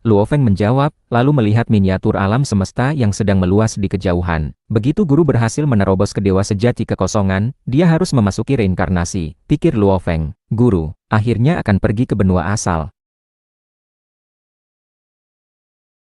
Luo Feng menjawab, lalu melihat miniatur alam semesta yang sedang meluas di kejauhan. Begitu guru berhasil menerobos ke dewa sejati kekosongan, dia harus memasuki reinkarnasi, pikir Luo Feng. Guru, akhirnya akan pergi ke benua asal.